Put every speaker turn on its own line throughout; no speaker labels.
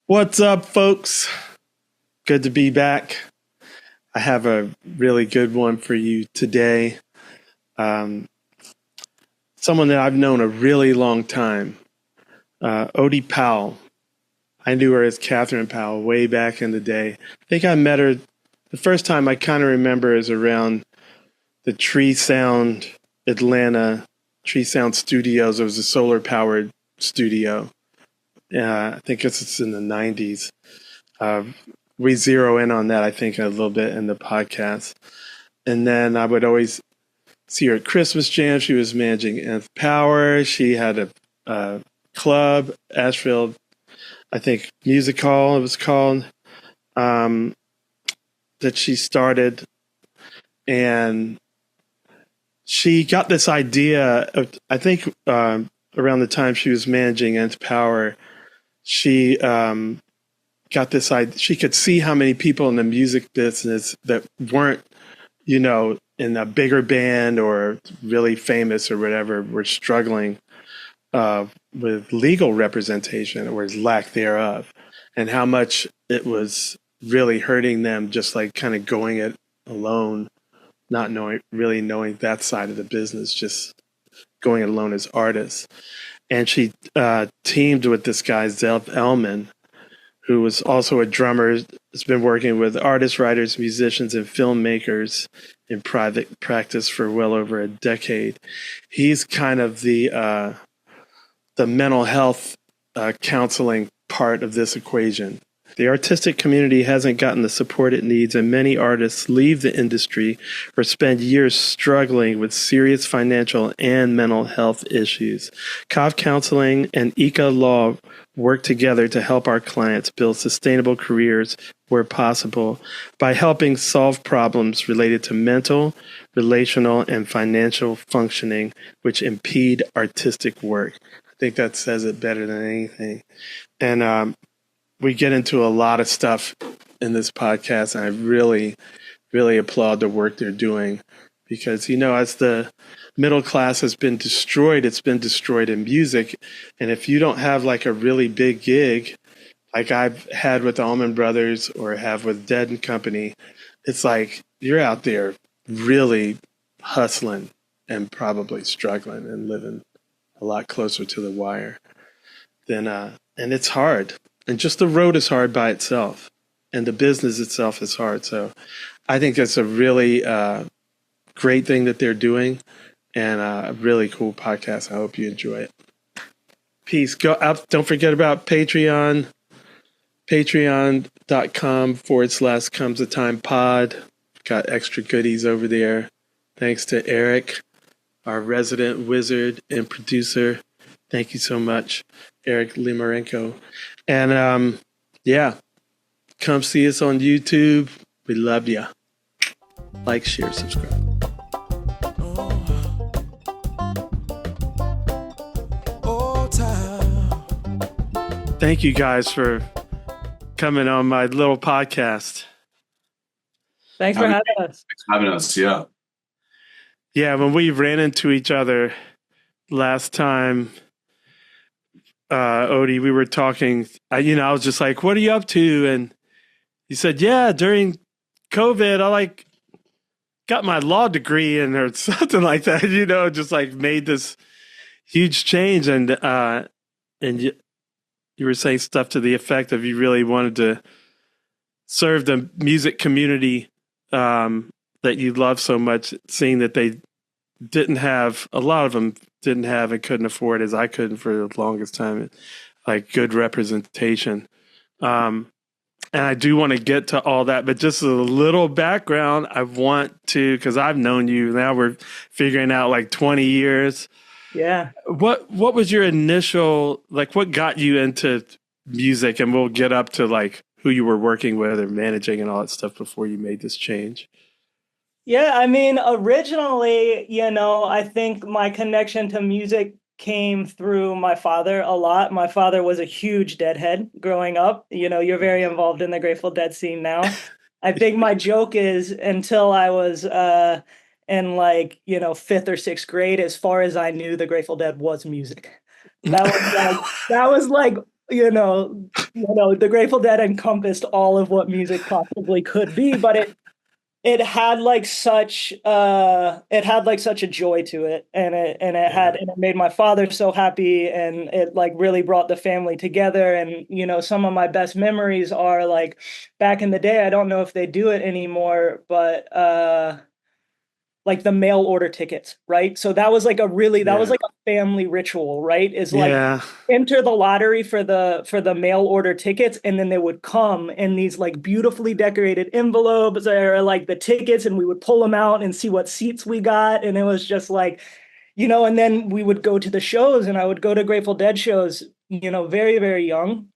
What's up, folks? Good to be back. I have a really good one for you today. Someone that I've known a really long time, Odie Powell. I knew her as Catherine Powell way back in the day. I think I met her the first time I kind of remember is around the Tree Sound, Atlanta Tree Sound Studios. It was a solar powered studio. I think it's in the 90s. We zero in on that, I think, a little bit in the podcast. And then I would always see her at Christmas Jam. She was managing Nth Power. She had a club, Asheville, I think, Music Hall, it was called, that she started. And she got this idea of, I think, around the time she was managing Nth Power, she got this idea. She could see how many people in the music business that weren't, in a bigger band or really famous or whatever, were struggling with legal representation or lack thereof, and how much it was really hurting them, just like kind of going it alone, not really knowing that side of the business, just going it alone as artists. And she teamed with this guy, Elman, who was also a drummer, has been working with artists, writers, musicians, and filmmakers in private practice for well over a decade. He's kind of the mental health counseling part of this equation. The artistic community hasn't gotten the support it needs, and many artists leave the industry or spend years struggling with serious financial and mental health issues. Kav Counseling and Ikka Law work together to help our clients build sustainable careers where possible by helping solve problems related to mental, relational, and financial functioning, which impede artistic work. I think that says it better than anything. And we get into a lot of stuff in this podcast, and I really, really applaud the work they're doing because, as the middle class has been destroyed, it's been destroyed in music. And if you don't have like a really big gig, like I've had with the Allman Brothers or have with Dead and Company, it's like you're out there really hustling and probably struggling and living a lot closer to the wire than, and it's hard. And just the road is hard by itself, and the business itself is hard. So I think that's a really great thing that they're doing, and a really cool podcast. I hope you enjoy it. Peace. Go up. Don't forget about Patreon, patreon.com/Comes a Time Pod. Got extra goodies over there. Thanks to Eric, our resident wizard and producer. Thank you so much, Eric Limarenko. And come see us on YouTube. We love you. Like, share, subscribe. Thank you guys for coming on my little podcast.
Thanks for having us.
Thanks for having us, yeah.
Yeah, when we ran into each other last time, Odie, we were talking, I was just like, what are you up to? And you said, yeah, during COVID, I got my law degree or something like that, just like made this huge change. And you were saying stuff to the effect of you really wanted to serve the music community that you love so much, seeing that they didn't have, a lot of them didn't have and couldn't afford, as I couldn't for the longest time, like good representation. And I do want to get to all that, but just a little background, I want to, because I've known you, now we're figuring out like 20 years.
Yeah.
What was your initial, what got you into music? And we'll get up to like who you were working with or managing and all that stuff before you made this change.
Yeah, I mean, originally, I think my connection to music came through my father a lot. My father was a huge Deadhead growing up. You're very involved in the Grateful Dead scene now. I think my joke is until I was in fifth or sixth grade, as far as I knew, the Grateful Dead was music. That was like the Grateful Dead encompassed all of what music possibly could be, but it had like such a joy to it,
Yeah.
and it made my father so happy, and it like really brought the family together. And some of my best memories are like back in the day. I don't know if they do it anymore, but like the mail order tickets, right? So that was
Yeah.
like a family ritual, right? Is like
Yeah.
enter the lottery for the mail order tickets, and then they would come in these like beautifully decorated envelopes or like the tickets, and we would pull them out and see what seats we got. And it was just like, and then we would go to the shows, and I would go to Grateful Dead shows, very, very young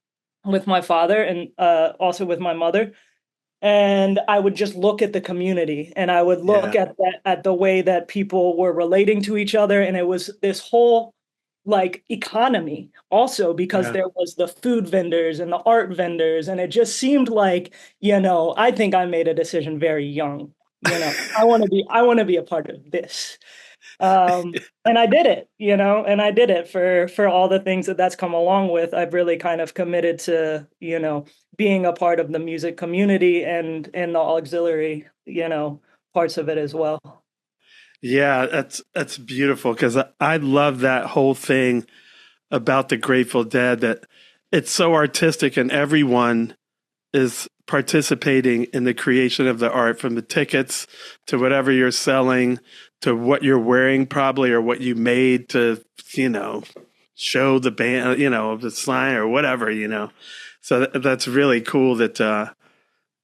with my father, and also with my mother. And I would just look at the community, and I would look
Yeah.
at the way that people were relating to each other. And it was this whole like economy also, because
Yeah.
there was the food vendors and the art vendors, and it just seemed like, I think I made a decision very young. I want to be a part of this. And I did it, and I did it for all the things that's come along with. I've really kind of committed to, being a part of the music community and the auxiliary, parts of it as well.
Yeah, that's beautiful because I love that whole thing about the Grateful Dead, that it's so artistic and everyone is participating in the creation of the art, from the tickets to whatever you're selling to what you're wearing probably, or what you made to, show the band, the sign or whatever. So that's really cool that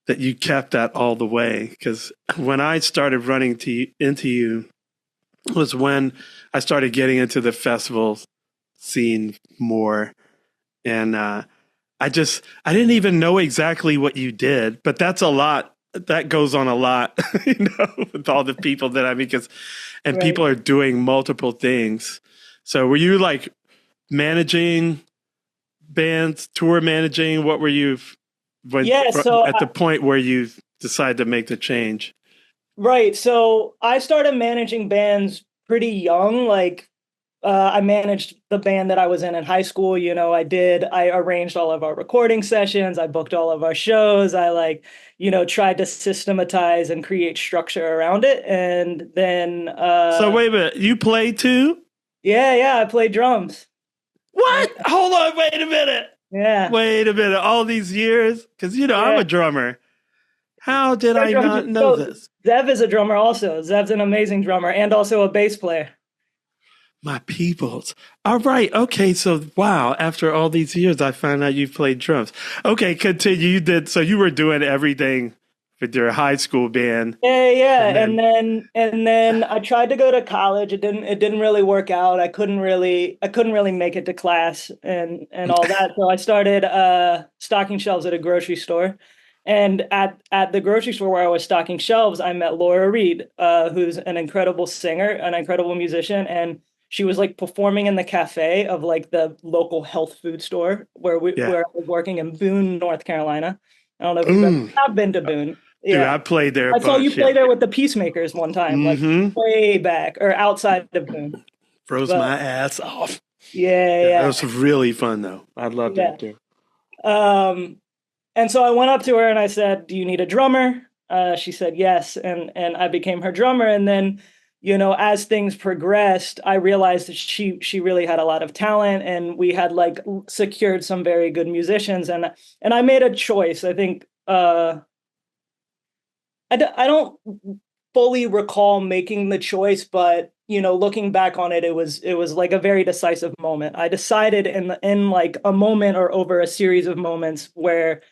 you kept that all the way. Because when I started running into you was when I started getting into the festival scene more. And I didn't even know exactly what you did, but that's a lot. That goes on a lot, with all the people that I mean, and
Right.
people are doing multiple things. So were you like managing bands, tour managing? What were you when
Yeah.
at the point where you decided to make the change?
Right. So I started managing bands pretty young. Like, I managed the band that I was in high school. I arranged all of our recording sessions. I booked all of our shows. I like, tried to systematize and create structure around it. And then,
So wait a minute, you play too?
yeah, I played drums. Yeah,
What? Hold on, wait a minute.
yeah,
Wait a minute. All these years? Because, I'm
yeah.
a drummer. How did I not know
So
this?
Zev is a drummer also. Zev's an amazing drummer and also a bass player.
My peoples. All right. Okay. So, wow. After all these years, I found out you played drums. Okay. Continue. So you were doing everything with your high school band.
Yeah.
And
And then I tried to go to college. It didn't really work out. I couldn't really make it to class and all that. So I started stocking shelves at a grocery store. And at the grocery store where I was stocking shelves, I met Laura Reed, who's an incredible singer, an incredible musician, and she was like performing in the cafe of like the local health food store
yeah.
where I was working in Boone, North Carolina. I don't know if you've ever
Ooh.
have been to Boone.
Dude,
Yeah.
I played there a
I saw you
bunch.
play
Yeah.
there with the Peacemakers one time, like
Mm-hmm.
way back or outside of Boone.
Froze
But
my ass off.
yeah,
Yeah. That
yeah,
was really fun, though. I loved
yeah.
that, too.
Um, and so I went up to her and I said, "Do you need a drummer?" She said yes, and I became her drummer. And then, as things progressed, I realized that she really had a lot of talent, and we had like secured some very good musicians. And I made a choice. I think I don't fully recall making the choice, but looking back on it, it was like a very decisive moment. I decided in like a moment or over a series of moments where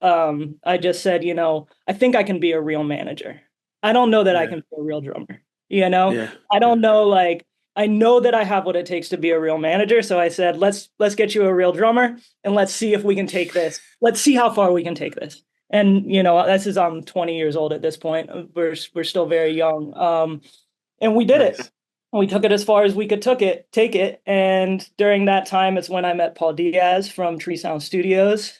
I just said, I think I can be a real manager. I don't know that I
Yeah.
can be a real drummer. You know,
Yeah.
I
Yeah.
don't know, like I know that I have what it takes to be a real manager. So I said, let's get you a real drummer and let's see if we can take this. Let's see how far we can take this. And this is I'm 20 years old at this point. We're still very young. And we did it.
Nice.
We took it as far as we could take it. And during that time, it's when I met Paul Diaz from Tree Sound Studios,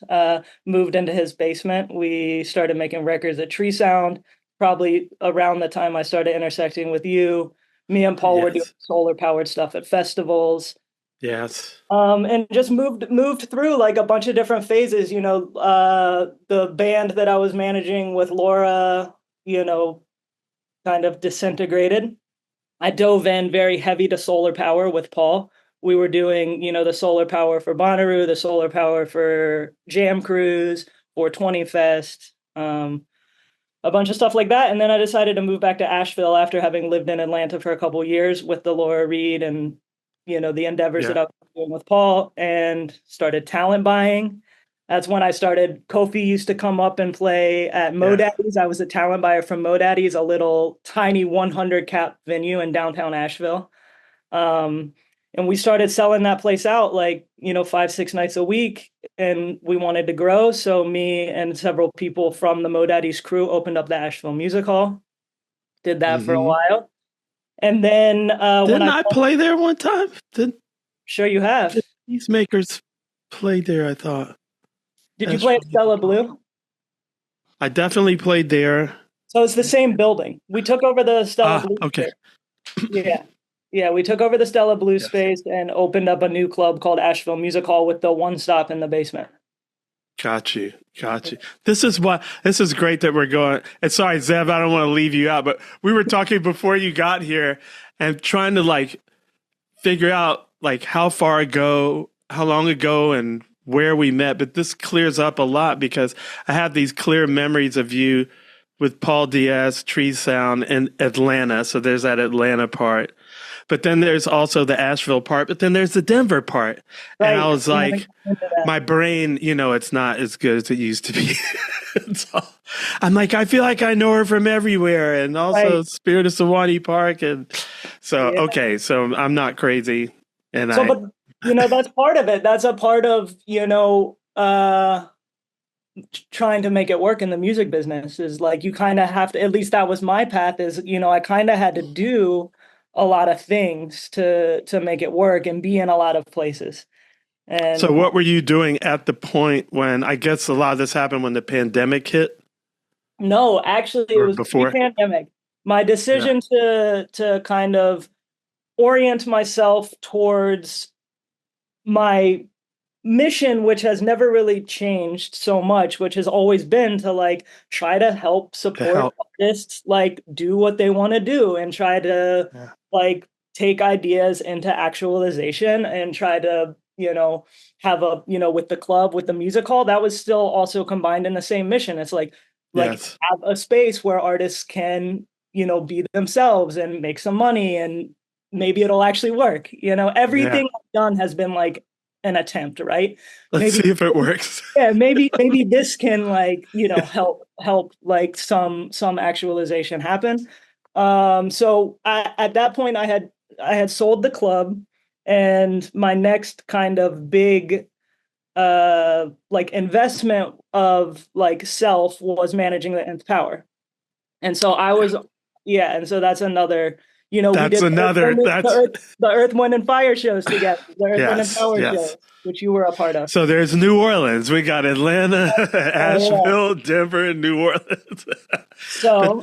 moved into his basement. We started making records at Tree Sound, probably around the time I started intersecting with you. Me and Paul were doing
Yes.
solar powered stuff at festivals.
Yes.
And just moved through like a bunch of different phases. The band that I was managing with Laura, kind of disintegrated. I dove in very heavy to solar power with Paul. We were doing, the solar power for Bonnaroo, the solar power for Jam Cruise, 420 Fest, a bunch of stuff like that. And then I decided to move back to Asheville after having lived in Atlanta for a couple of years with the Laura Reed and, the endeavors that I was doing with Paul, and started talent buying. That's when I started. Kofi used to come up and play at Modaddy's. I was a talent buyer from Modaddy's, a little tiny 100 cap venue in downtown Asheville. And we started selling that place out like, 5-6 nights a week, and we wanted to grow. So me and several people from the Modaddy's crew opened up the Asheville Music Hall, did that for a while. And then
didn't I play there one time?
Sure you have.
Peacemakers played there, I thought.
Did you play at Stella Blue?
I definitely played there.
So it's the same building. We took over the Stella Blue.
Okay.
Space. Yeah, we took over the Stella Blue space and opened up a new club called Asheville Music Hall with the one stop in the basement.
Got you. This is great that we're going. And sorry, Zev, I don't want to leave you out, but we were talking before you got here and trying to like figure out like how long ago and where we met. But this clears up a lot because I have these clear memories of you with Paul Diaz, Tree Sound in Atlanta. So there's that Atlanta part. But then there's also the Asheville part, but then there's the Denver part. Right. And I was like, my brain, it's not as good as it used to be. So I'm like, I feel like I know her from everywhere. And also Spirit of Sewanee Park. And so, okay, so I'm not crazy. And
but, that's part of it. That's a part of, trying to make it work in the music business is like, you kind of have to, at least that was my path is, I kind of had to do a lot of things to make it work and be in a lot of places. And
so what were you doing at the point when, I guess a lot of this happened when the pandemic hit?
No, actually it was before pandemic. My decision to kind of orient myself towards my mission, which has never really changed so much, which has always been to like try to help support artists like do what they want to do and try to like take ideas into actualization and try to have a with the club, with the music hall, that was still also combined in the same mission. It's like have a space where artists can be themselves and make some money, and maybe it'll actually work. Everything I've done has been like an attempt, right?
Let's see if it works.
maybe this can like help like some actualization happen. So at that point I had sold the club, and my next kind of big like investment of like self was managing the Nth Power. And so I was and so that's another
that's
we did
the
Earth, Wind, and Fire shows together, the Earth, Wind, and Power shows, which you were a part of.
So there's New Orleans. We got Atlanta, Asheville, Denver, and New Orleans.
So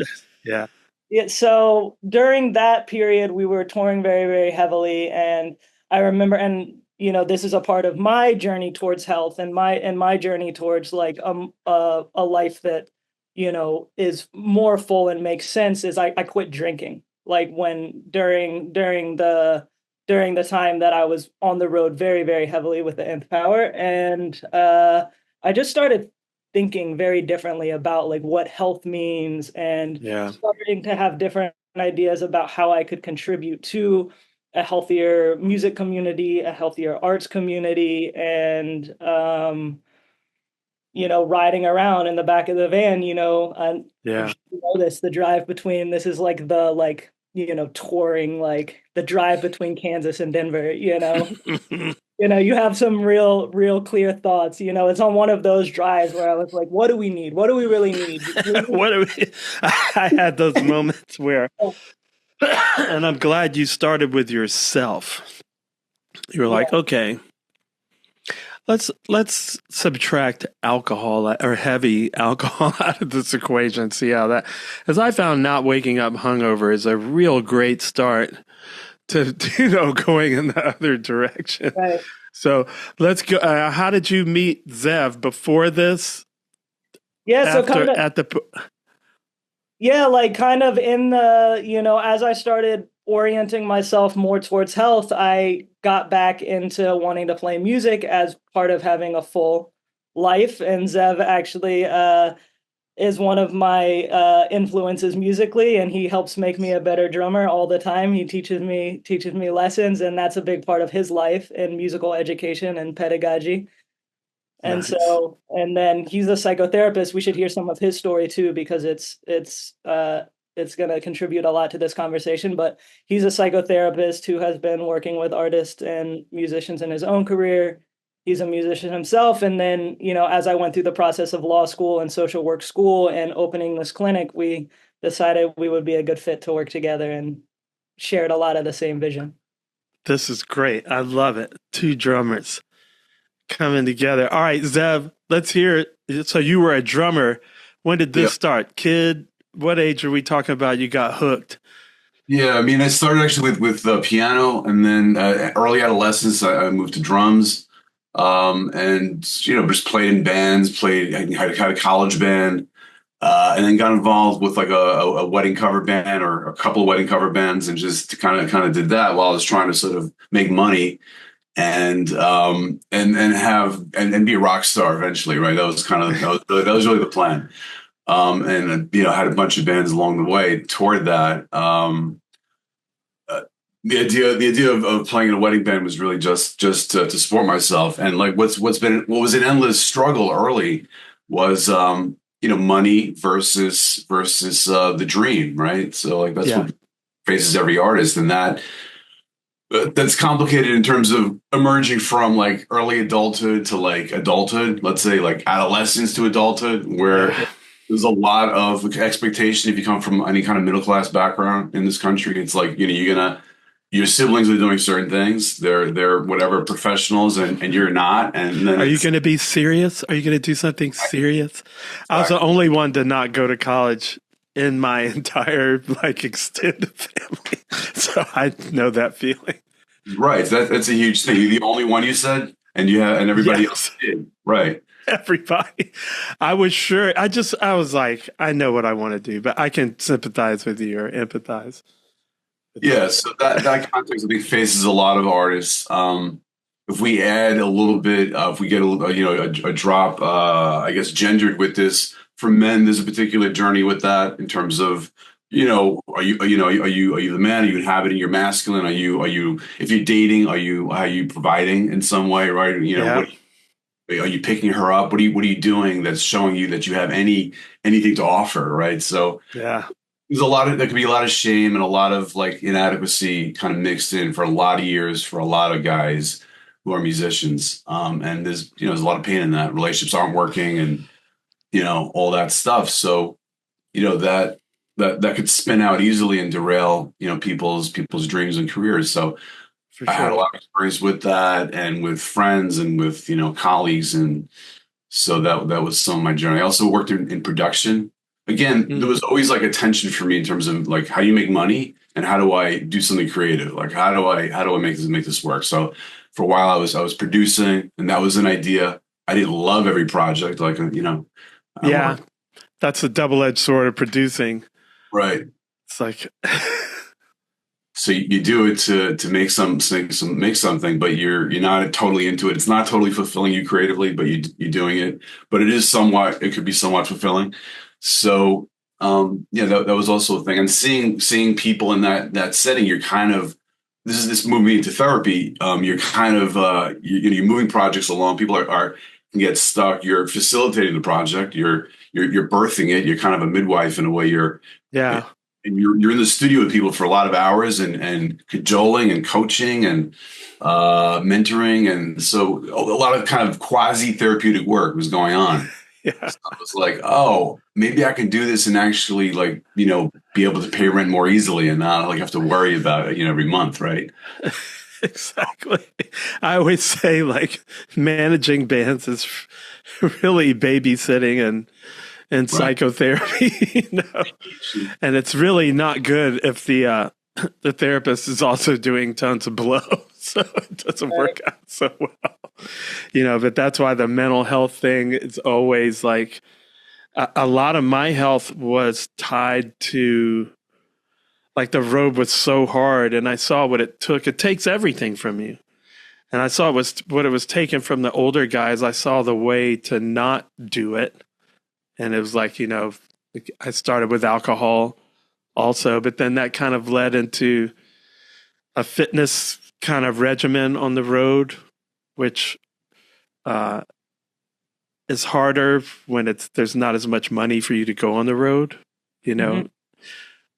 so during that period, we were touring very, very heavily, and I remember, and this is a part of my journey towards health and my journey towards like a life that is more full and makes sense. Is I quit drinking. Like when during the time that I was on the road very, very heavily with the Nth Power. And I just started thinking very differently about like what health means, and starting to have different ideas about how I could contribute to a healthier music community, a healthier arts community, and riding around in the back of the van, and the drive between, this is like the like touring, like the drive between Kansas and Denver, you have some real clear thoughts. It's on one of those drives where I was like, what do we need? What do we really need?
I had those moments where, and I'm glad you started with yourself. You were like, okay, let's subtract alcohol or heavy alcohol out of this equation. See how that, as I found, not waking up hungover is a real great start to going in the other direction.
Right.
So let's go. How did you meet Zev before this?
Yeah, so
After at the
yeah, like kind of in the, as I started orienting myself more towards health, I got back into wanting to play music as part of having a full life. And Zev actually is one of my influences musically, and he helps make me a better drummer all the time. He teaches me lessons, and that's a big part of his life in musical education and pedagogy. And
nice.
so, and then he's a psychotherapist. We should hear some of his story too, because it's going to contribute a lot to this conversation. But he's a psychotherapist who has been working with artists and musicians in his own career. He's a musician himself. And then, as I went through the process of law school and social work school and opening this clinic, we decided we would be a good fit to work together and shared a lot of the same vision.
This is great. I love it. Two drummers coming together. All right, Zev, let's hear it. So you were a drummer. When did this start? Kid, what age are we talking about? You got hooked.
Yeah, I mean, I started actually with piano, and then early adolescence, I moved to drums, and just played in bands. Had a college band, and then got involved with like a wedding cover band or a couple of wedding cover bands, and just kind of did that while I was trying to sort of make money and be a rock star eventually, right? That was really the plan. And had a bunch of bands along the way toward that. The idea of playing in a wedding band was really just to support myself. And like what was an endless struggle early was money versus the dream, right? So like that's what faces every artist, and that's complicated in terms of emerging from like early adulthood to like adulthood, let's say like adolescence to adulthood, where there's a lot of expectation if you come from any kind of middle class background in this country. It's like, your siblings are doing certain things. They're whatever professionals and you're not. And then
are you going to be serious? Are you going to do something serious? I was the only one to not go to college in my entire like extended family. So I know that feeling. Right.
That's a huge thing. You're the only one, you said, and everybody else did. Right.
Everybody. I was sure. I was like, I know what I want to do, but I can sympathize with you or empathize.
Yeah. So that context, I think, faces a lot of artists. If we add a little bit, if we get a drop, I guess gendered with this for men, there's a particular journey with that in terms of, are you the man? Are you inhabiting your masculine? Are you if you're dating, are you providing in some way, right? Are you picking her up? What are you doing that's showing you that you have anything to offer, right? So
yeah,
there could be a lot of shame and a lot of like inadequacy kind of mixed in for a lot of years for a lot of guys who are musicians. And there's a lot of pain in that. Relationships aren't working and all that stuff. So that could spin out easily and derail people's dreams and careers. So I had a lot of experience with that and with friends and with colleagues, and so that was some of my journey. I also worked in production. Again, there was always like a tension for me in terms of like, how do you make money and how do I do something creative? Like how do I make this work? So for a while I was producing, and that was an idea. I didn't love every project, like
that's a double-edged sword of producing.
Right.
It's like
so you do it to make something, but you're not totally into it. It's not totally fulfilling you creatively, but you're doing it. But it could be somewhat fulfilling. So that was also a thing. And seeing people in that setting, you're kind of this moving into therapy. You're kind of you're moving projects along. People are can get stuck. You're facilitating the project. You're birthing it. You're kind of a midwife in a way. And you're in the studio with people for a lot of hours and cajoling and coaching and mentoring, and so a lot of kind of quasi therapeutic work was going on. So I was like, oh, maybe I can do this and actually like be able to pay rent more easily and not like have to worry about it every month, right?
Exactly. I always say like managing bands is really babysitting and psychotherapy, and it's really not good if the the therapist is also doing tons of blow, so it doesn't work out so well. But that's why the mental health thing is always like a lot of my health was tied to, like, the road was so hard, and I saw what it took. It takes everything from you. And I saw what it was taken from the older guys. I saw the way to not do it. And it was like, I started with alcohol also, but then that kind of led into a fitness kind of regimen on the road, which is harder when there's not as much money for you to go on the road,
Mm-hmm.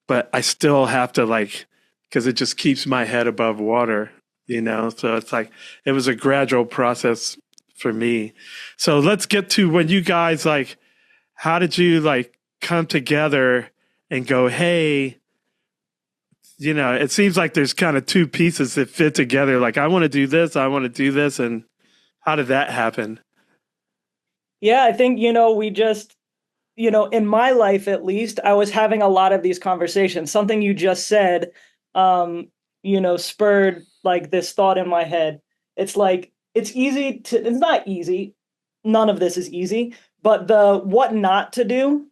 But I still have to, like, because it just keeps my head above water. So it's like, it was a gradual process for me. So let's get to when you guys, like, how did you, like, come together and go, hey, it seems like there's kind of two pieces that fit together. Like, I want to do this, I want to do this. And how did that happen?
Yeah, I think, we just, in my life, at least, I was having a lot of these conversations. Something you just said, spurred like this thought in my head. It's like, it's not easy. None of this is easy, but the what not to do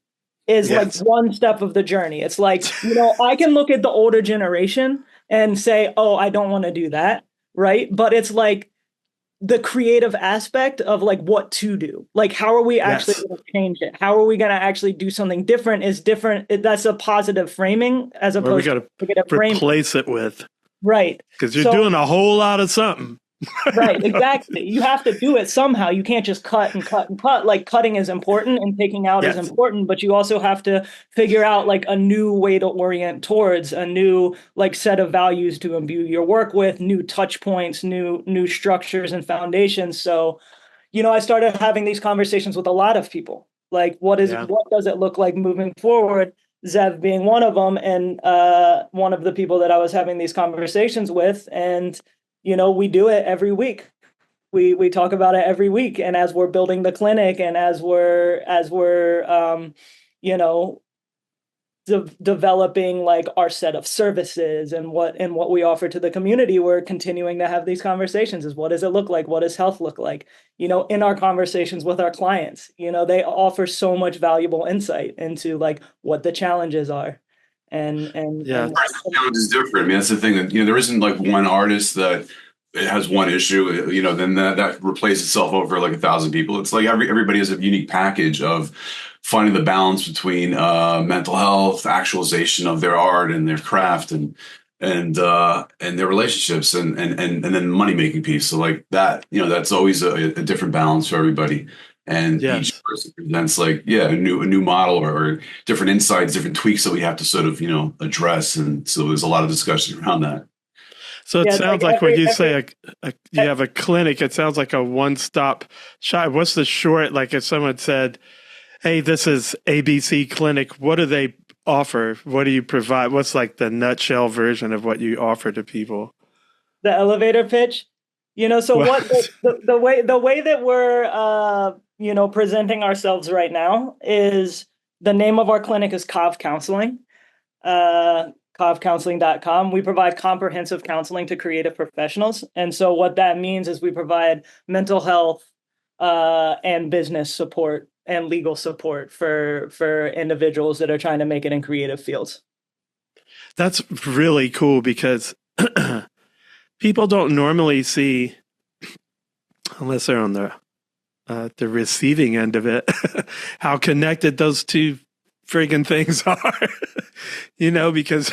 is like one step of the journey. It's like, I can look at the older generation and say, oh, I don't want to do that. Right. But it's like the creative aspect of, like, what to do. Like, how are we actually going to change it? How are we going to actually do something different? Is different. That's a positive framing as opposed to
replace it with.
Right.
Because you're doing a whole lot of something.
Right, exactly. You have to do it somehow. You can't just cut and cut and cut. Like, cutting is important and taking out is important, but you also have to figure out, like, a new way to orient towards, a new, like, set of values to imbue your work with, new touch points, new structures and foundations. So, I started having these conversations with a lot of people. Like, what does it look like moving forward? Zev being one of them, and one of the people that I was having these conversations with. And we do it every week. We talk about it every week. And as we're building the clinic, and as we're developing, like, our set of services and what we offer to the community, we're continuing to have these conversations. Is, what does it look like? What does health look like? In our conversations with our clients, they offer so much valuable insight into, like, what the challenges are. And
the challenge is different. I mean, that's the thing that, there isn't, like, one artist that it has one issue, then that replaces itself over, like, 1,000 people. It's like everybody has a unique package of finding the balance between mental health, actualization of their art and their craft, and their relationships, and then the money making piece. So, like, that, that's always a different balance for everybody. And each person presents, like, a new model or different insights, different tweaks that we have to sort of, address. And so there's a lot of discussion around that.
So it sounds like when you say you have a clinic, it sounds like a one-stop shop. What's the short, like, if someone said, hey, this is ABC Clinic, what do they offer? What do you provide? What's, like, the nutshell version of what you offer to people?
The elevator pitch? So what the way that we're presenting ourselves right now is, the name of our clinic is Kav Counseling, kavcounseling.com. We provide comprehensive counseling to creative professionals. And so what that means is we provide mental health and business support and legal support for individuals that are trying to make it in creative fields.
That's really cool, because people don't normally see, unless they're on the receiving end of it, how connected those two friggin' things are. Because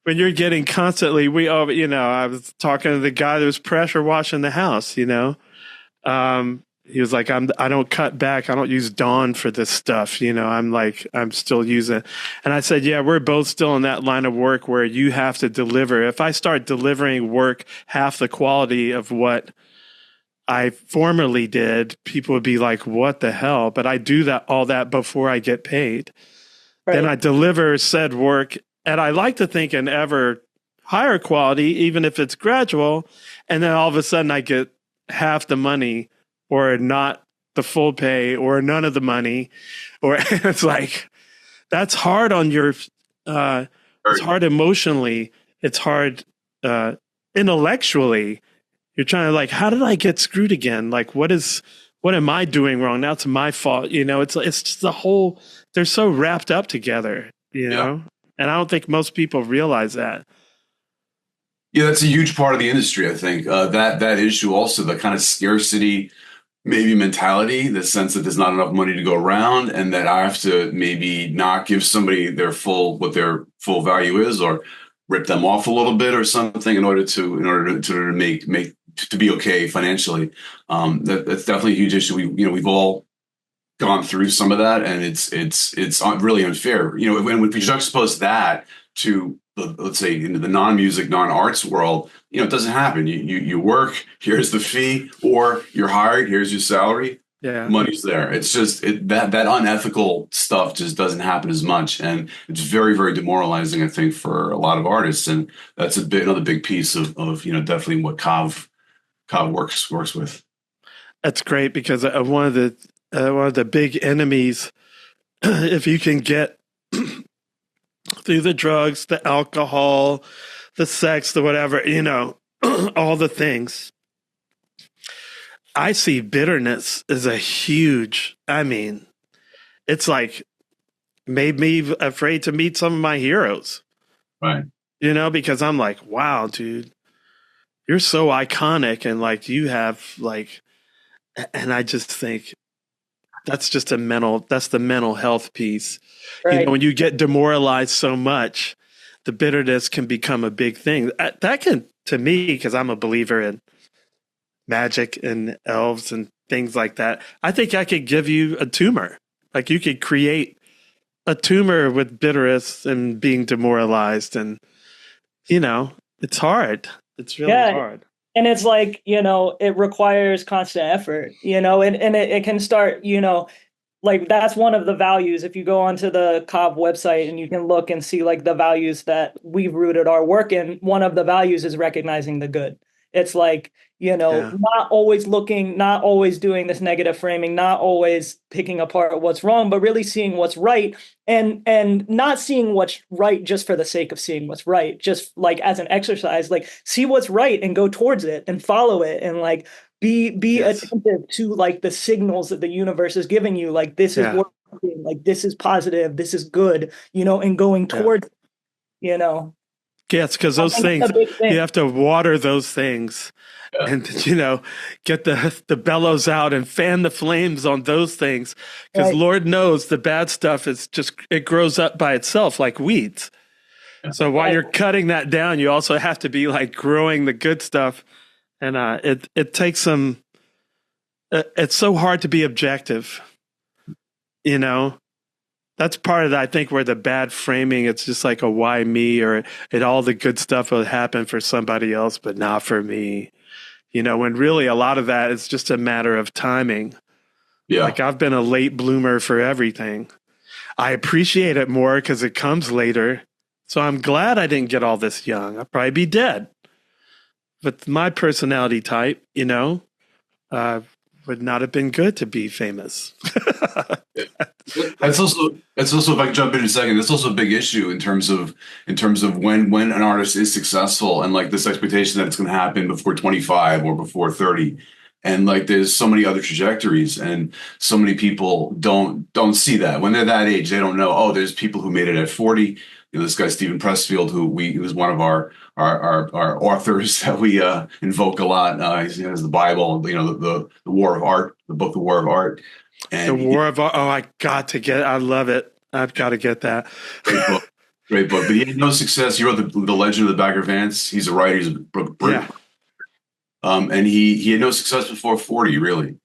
when you're getting constantly, I was talking to the guy that was pressure washing the house, he was like, I don't cut back. I don't use Dawn for this stuff. I'm still using. And I said, yeah, we're both still in that line of work where you have to deliver. If I start delivering work half the quality of what I formerly did, people would be like, what the hell? But I do all that before I get paid. Right. Then I deliver said work, and I like to think in ever higher quality, even if it's gradual. And then all of a sudden I get half the money, or not the full pay, or none of the money. Or it's like, that's hard on your It's hard emotionally. It's hard intellectually. You're trying to like, how did I get screwed again? Like, what am I doing wrong? Now it's my fault. It's just the whole, they're so wrapped up together, know? And I don't think most people realize that.
Yeah, that's a huge part of the industry, I think. That issue also, the kind of scarcity, maybe mentality, the sense that there's not enough money to go around and that I have to maybe not give somebody what their full value is, or rip them off a little bit or something in order to make to be okay financially. That's definitely a huge issue. We've all gone through some of that, and it's really unfair. And if you juxtapose that to let's say into the non-music, non-arts world, it doesn't happen. You work, here's the fee, or you're hired, here's your salary.
Yeah,
money's there. It's just that unethical stuff just doesn't happen as much, and it's very, very demoralizing, I think, for a lot of artists. And that's another big piece of definitely what Kav works with.
That's great, because one of the big enemies, if you can get through the drugs, the alcohol, the sex, the whatever, all the things. I see bitterness as a huge, it's like made me afraid to meet some of my heroes.
Right.
Because I'm like, wow, dude, you're so iconic, and like you have like, and I just think that's the mental health piece.
Right.
When you get demoralized so much, the bitterness can become a big thing. That can, to me, because I'm a believer in magic and elves and things like that, I think I could give you a tumor. Like you could create a tumor with bitterness and being demoralized, and it's hard. It's really hard.
And it's like, it requires constant effort, and it can start, like that's one of the values. If you go onto the Kav website and you can look and see like the values that we've rooted our work in, one of the values is recognizing the good. It's like, not always looking, not always doing this negative framing, not always picking apart what's wrong, but really seeing what's right, and not seeing what's right just for the sake of seeing what's right, just like as an exercise, like see what's right and go towards it and follow it, and like be attentive to like the signals that the universe is giving you, like this is working, like this is positive, this is good, and going towards
Yes, because those things, you have to water those things, and get the bellows out and fan the flames on those things, because Lord knows the bad stuff it grows up by itself like weeds. So while you're cutting that down, you also have to be like growing the good stuff, and it takes some. It's so hard to be objective, That's part of that, I think, where the bad framing, it's just like a why me, or all the good stuff will happen for somebody else, but not for me. When really a lot of that is just a matter of timing. Yeah. Like I've been a late bloomer for everything. I appreciate it more because it comes later. So I'm glad I didn't get all this young. I'd probably be dead. But my personality type, would not have been good to be famous.
That's also, if I can jump in a second, that's also a big issue in terms of when an artist is successful, and like this expectation that it's going to happen before 25 or before 30. And like there's so many other trajectories, and so many people don't see that when they're that age. They don't know, oh, there's people who made it at 40. This guy Stephen Pressfield, who was one of our authors that we invoke a lot. He has the Bible, the War of Art, the book, The War of Art. And
the War of Art. Oh, I got to get it. I love it. I've got to get that.
Great book. But he had no success. He wrote the Legend of the Bagger Vance. He's a writer. He's a brilliant. And he had no success before 40, really.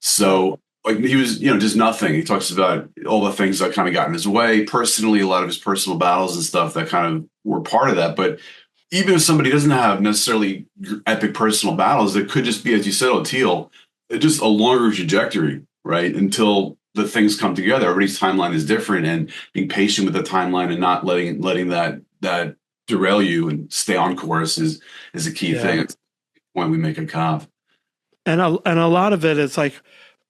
So like he was, just nothing. He talks about all the things that kind of got in his way personally, a lot of his personal battles and stuff that kind of were part of that. But even if somebody doesn't have necessarily epic personal battles, it could just be, as you said, Otelia, just a longer trajectory, right? Until the things come together. Everybody's timeline is different, and being patient with the timeline and not letting that derail you and stay on course is a key thing. It's when we make a Kav.
And a lot of it is like,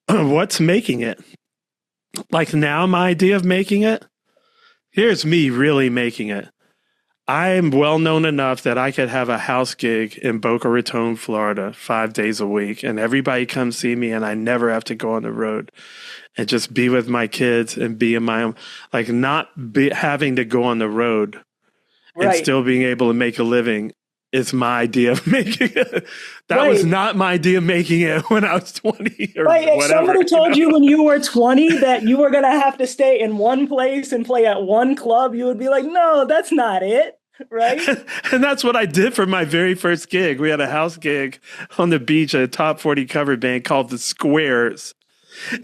what's making it? Like now, my idea of making it, Here's me really making it. I am well known enough that I could have a house gig in Boca Raton, Florida, 5 days a week, and everybody comes see me, and I never have to go on the road and just be with my kids and be in my own, like not be having to go on the road and still being able to make a living is my idea of making it. That was not my idea of making it when I was 20 or whatever.
If somebody told you when you were 20 that you were going to have to stay in one place and play at one club, you would be like, no, that's not it. Right.
And that's what I did for my very first gig. We had a house gig on the beach at a top 40 cover band called The Squares.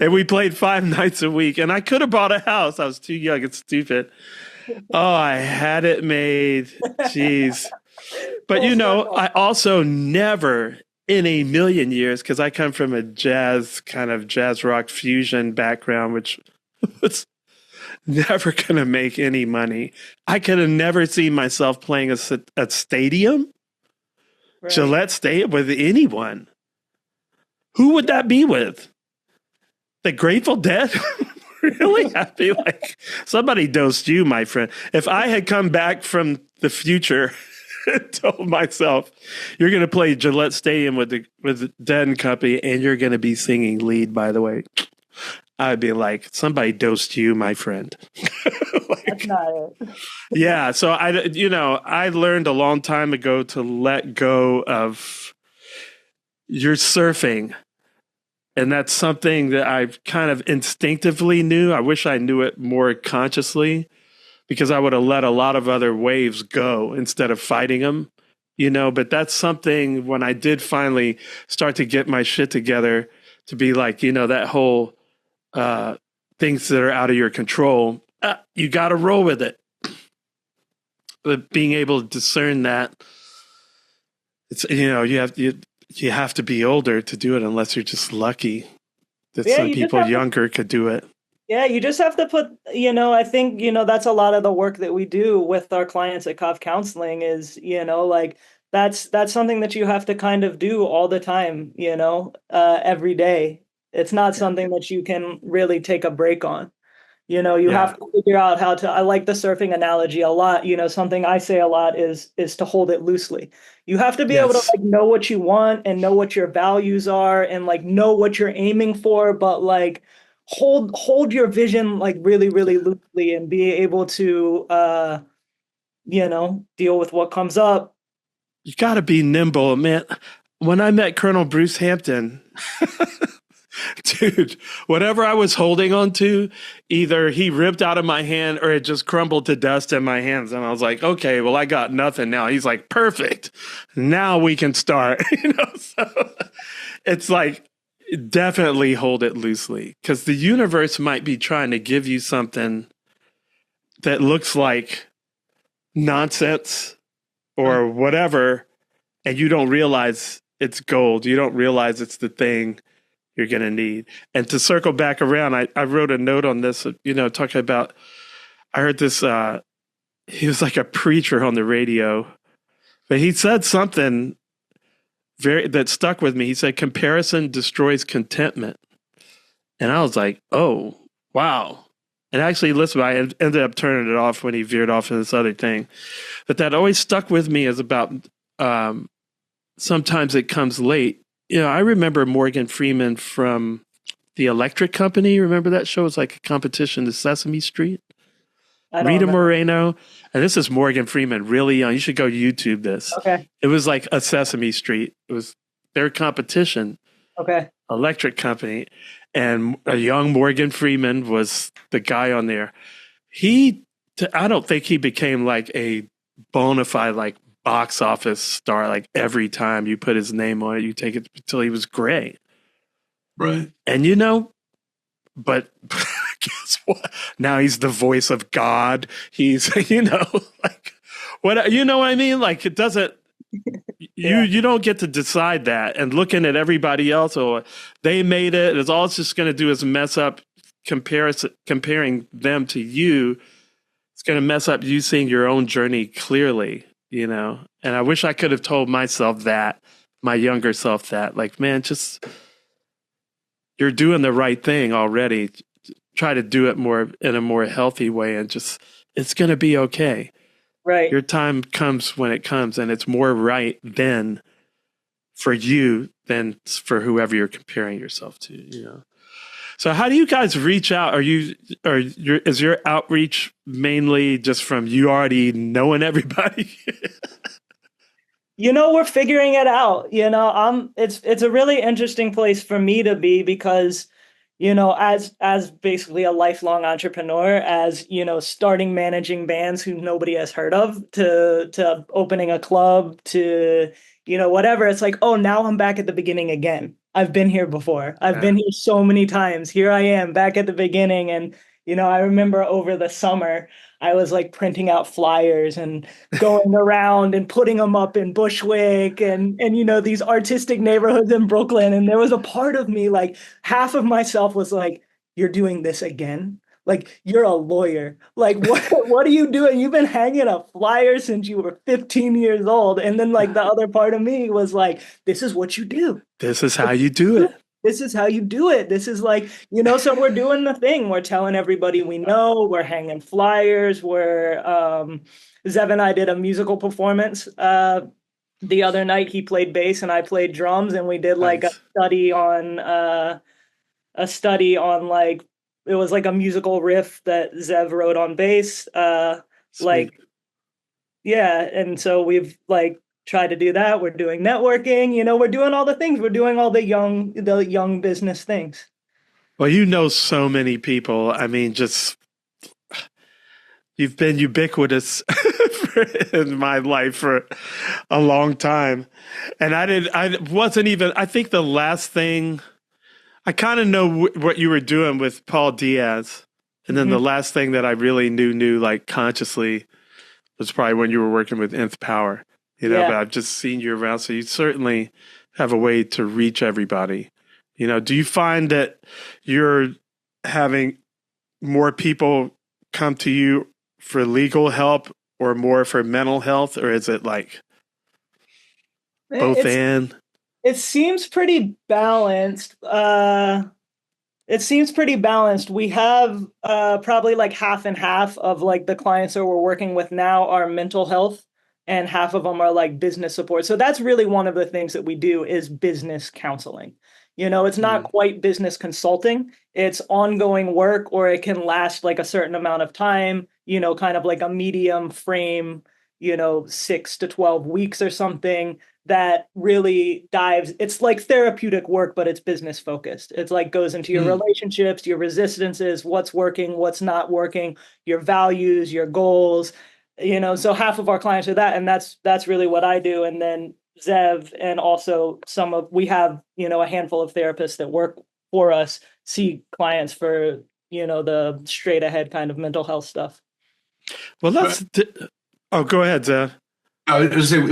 And we played 5 nights a week. And I could have bought a house. I was too young and stupid. Oh, I had it made. Jeez. But, you know, I also never in a million years, because I come from a jazz rock fusion background, which was never going to make any money. I could have never seen myself playing a stadium, Gillette Stadium, with anyone. Who would that be with? The Grateful Dead? Really? I'd be like, somebody dosed you, my friend. If I had come back from the future and told myself, you're going to play Gillette Stadium with the Dead and Company, and you're going to be singing lead, by the way, I'd be like, somebody dosed you, my friend.
That's not it.
Yeah. So I learned a long time ago to let go of your surfing. And that's something that I kind of instinctively knew. I wish I knew it more consciously, because I would have let a lot of other waves go instead of fighting them, but that's something when I did finally start to get my shit together to be like, that whole things that are out of your control, you got to roll with it. But being able to discern that, it's, you have to be older to do it, unless you're just lucky that some people younger could do it.
Yeah, you just have to put, I think, that's a lot of the work that we do with our clients at Kav Counseling is, like that's something that you have to kind of do all the time, every day. It's not something that you can really take a break on. You have to figure out how to, I like the surfing analogy a lot. Something I say a lot is to hold it loosely. You have to be able to know what you want and know what your values are and know what you're aiming for, but hold your vision really, really loosely and be able to, deal with what comes up.
You got to be nimble, man. When I met Colonel Bruce Hampton, dude, whatever I was holding on to, either he ripped out of my hand or it just crumbled to dust in my hands. And I was like, okay, well, I got nothing now. He's like, perfect. Now we can start. So it's like, definitely hold it loosely, because the universe might be trying to give you something that looks like nonsense or whatever, and you don't realize it's gold. You don't realize it's the thing you're going to need. And to circle back around, I wrote a note on this, talking about, I heard this, he was like a preacher on the radio, but he said something that stuck with me. He said, comparison destroys contentment. And I was like, oh, wow. And actually, listen, I ended up turning it off when he veered off into this other thing. But that always stuck with me as about sometimes it comes late. I remember Morgan Freeman from The Electric Company. Remember that show? It was like a competition to Sesame Street. Rita Moreno. And this is Morgan Freeman, really young. You should go YouTube this.
Okay.
It was like a Sesame Street. It was their competition.
Okay.
Electric Company. And a young Morgan Freeman was the guy on there. I don't think he became like a bona fide box office star. Every time you put his name on it, you take it until he was gray.
Right.
And but guess what? Now he's the voice of God. He's, what, you know what I mean? It doesn't, you don't get to decide that. And looking at everybody else, or they made it, it's all it's just going to do is mess up comparing them to you. It's going to mess up you seeing your own journey clearly, And I wish I could have told myself that, my younger self that, man, just, you're doing the right thing already. Try to do it more in a more healthy way and just It's going to be okay.
Right.
Your time comes when it comes, and it's more right then for you than for whoever you're comparing yourself to, you know. So how do you guys reach out? Is your outreach mainly just from you already knowing everybody?
We're figuring it out. It's a really interesting place for me to be because, as basically a lifelong entrepreneur, as starting managing bands who nobody has heard of, to opening a club, to whatever. It's like, oh, now I'm back at the beginning again. I've been here before. I've been here so many times. Here I am back at the beginning. And I remember over the summer I was like printing out flyers and going around and putting them up in Bushwick and these artistic neighborhoods in Brooklyn. And there was a part of me, like half of myself was like, you're doing this again? Like, you're a lawyer. Like, what are you doing? You've been hanging up flyers since you were 15 years old. And then like the other part of me was like, this is what you do.
This is how you do it.
This is how you do it. This is like, so we're doing the thing. We're telling everybody we know. We're hanging flyers. Zev and I did a musical performance the other night. He played bass and I played drums, and we did like
Nice.
a study on like, it was like a musical riff that Zev wrote on bass.
Sweet.
And so we've like try to do that. We're doing networking, we're doing all the things. We're doing all the young business things.
Well, so many people. I mean, just you've been ubiquitous in my life for a long time. And I think the last thing, I kind of know what you were doing with Paul Diaz. And then the last thing that I really knew like consciously was probably when you were working with Nth Power. But I've just seen you around. So you certainly have a way to reach everybody. Do you find that you're having more people come to you for legal help or more for mental health? Or is it like both and?
It seems pretty balanced. We have probably like half and half of like the clients that we're working with now are mental health, and half of them are like business support. So that's really one of the things that we do is business counseling. It's not quite business consulting. It's ongoing work, or it can last like a certain amount of time, kind of like a medium frame, 6 to 12 weeks or something that really dives. It's like therapeutic work, but it's business focused. It's like goes into your relationships, your resistances, what's working, what's not working, your values, your goals. So half of our clients are that, and that's really what I do. And then Zev and also we have, a handful of therapists that work for us, see clients for, the straight ahead kind of mental health stuff.
Well, go ahead, Zev.
I was just saying,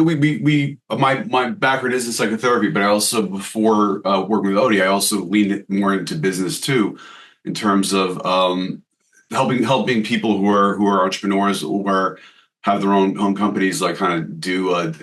my background is in psychotherapy, but I also, before working with Odie, I also leaned more into business too, in terms of helping people who are entrepreneurs or have their own companies, like kind of do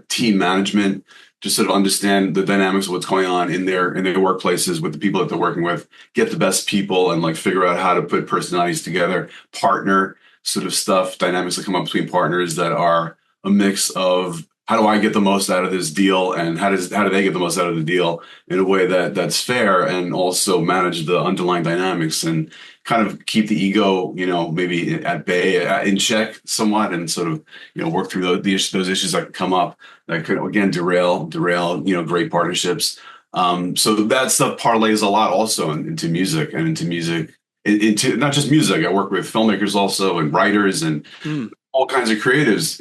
team management, just sort of understand the dynamics of what's going on in their workplaces with the people that they're working with, get the best people, and like figure out how to put personalities together, partner sort of stuff, dynamics that come up between partners that are a mix of how do I get the most out of this deal, and how do they get the most out of the deal in a way that's fair, and also manage the underlying dynamics and kind of keep the ego, maybe at bay, in check somewhat, and sort of, work through those issues that could come up that could, again, derail, great partnerships. So that stuff parlays a lot also into music, and into not just music. I work with filmmakers also, and writers, and all kinds of creatives.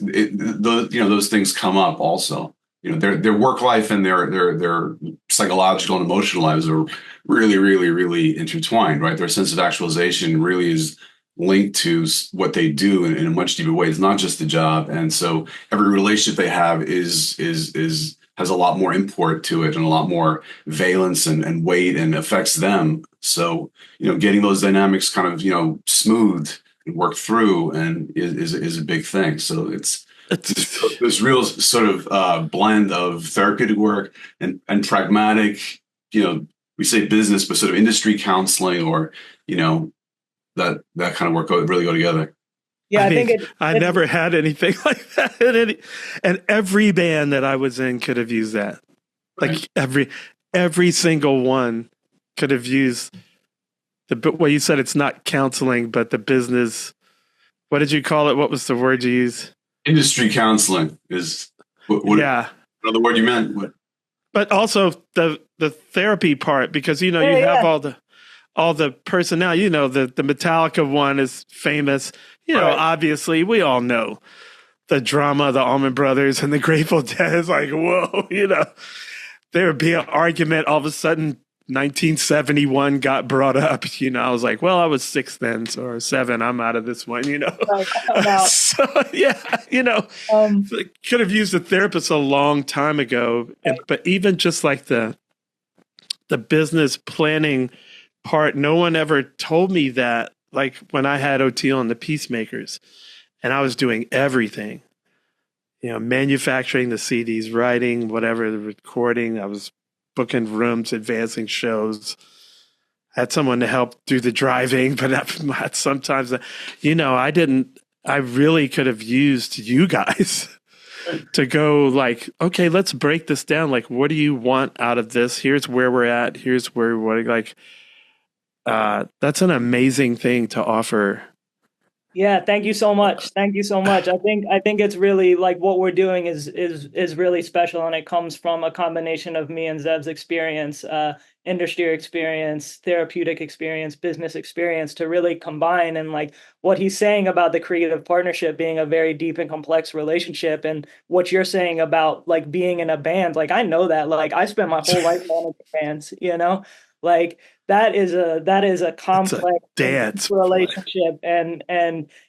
Those things come up also. Their work life and their psychological and emotional lives are really, really, really intertwined, right? Their sense of actualization really is linked to what they do in a much deeper way. It's not just the job, and so every relationship they have has a lot more import to it, and a lot more valence and weight, and affects them. So getting those dynamics kind of smoothed and worked through and is a big thing. So it's this real sort of blend of therapeutic work and pragmatic, we say business, but sort of industry counseling, or that kind of work really go together.
Yeah,
I
I
mean,
think
I
it's
never had anything like that. And every band that I was in could have used that.
Right.
Like every single one could have used well, you said it's not counseling, but the business. What did you call it? What was the word you used?
Industry counseling is what
Yeah,
another word you meant. What?
but also the therapy part, because you
yeah,
have
yeah,
all the personnel. The Metallica one is famous.
Right.
Obviously we all know the drama, the Allman Brothers and the Grateful Dead is like, whoa, there would be an argument. All of a sudden, 1971 got brought up. I was like, well, I was 6 then, or 7. I'm out of this one.
right. I'm out.
So yeah,
Um,
could have used a therapist a long time ago. But even just like the business planning part, no one ever told me that. Like when I had Otelia and the Peacemakers, and I was doing everything. Manufacturing the CDs, writing, whatever, the recording. I was booking rooms, advancing shows. I had someone to help do the driving, but sometimes, I really could have used you guys to go like, okay, let's break this down. Like, what do you want out of this? Here's where we're at. Here's where we're like, that's an amazing thing to offer.
Yeah, thank you so much. Thank you so much. I think it's really like what we're doing is really special, and it comes from a combination of me and Zev's experience, industry experience, therapeutic experience, business experience to really combine. And like what he's saying about the creative partnership being a very deep and complex relationship, and what you're saying about like being in a band, like I know that, like I spent my whole life managing bands, like that is a
It's a
complex
dance
relationship, and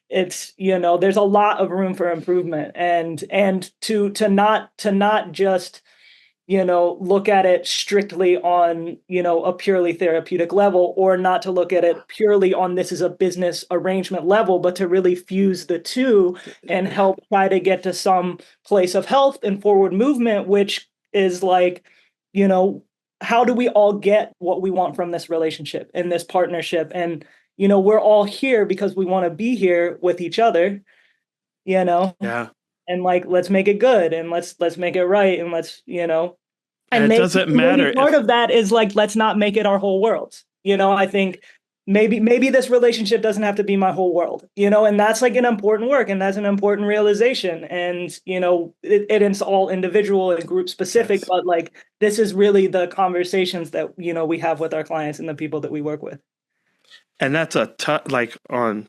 it's there's a lot of room for improvement, and to not just look at it strictly on a purely therapeutic level, or not to look at it purely on this is a business arrangement level, but to really fuse the two and help try to get to some place of health and forward movement, which is like you know how do we all get what we want from this relationship and this partnership? And we're all here because we want to be here with each other, you know
Yeah.
and like let's make it good, and let's make it right, and let's
And
and
it
maybe,
doesn't
maybe
matter
part
if
of that is like let's not make it our whole world. I think maybe this relationship doesn't have to be my whole world, and that's like an important work, and that's an important realization. And it's all individual and group specific,
yes.
but like this is really the conversations that we have with our clients and the people that we work with.
And that's like on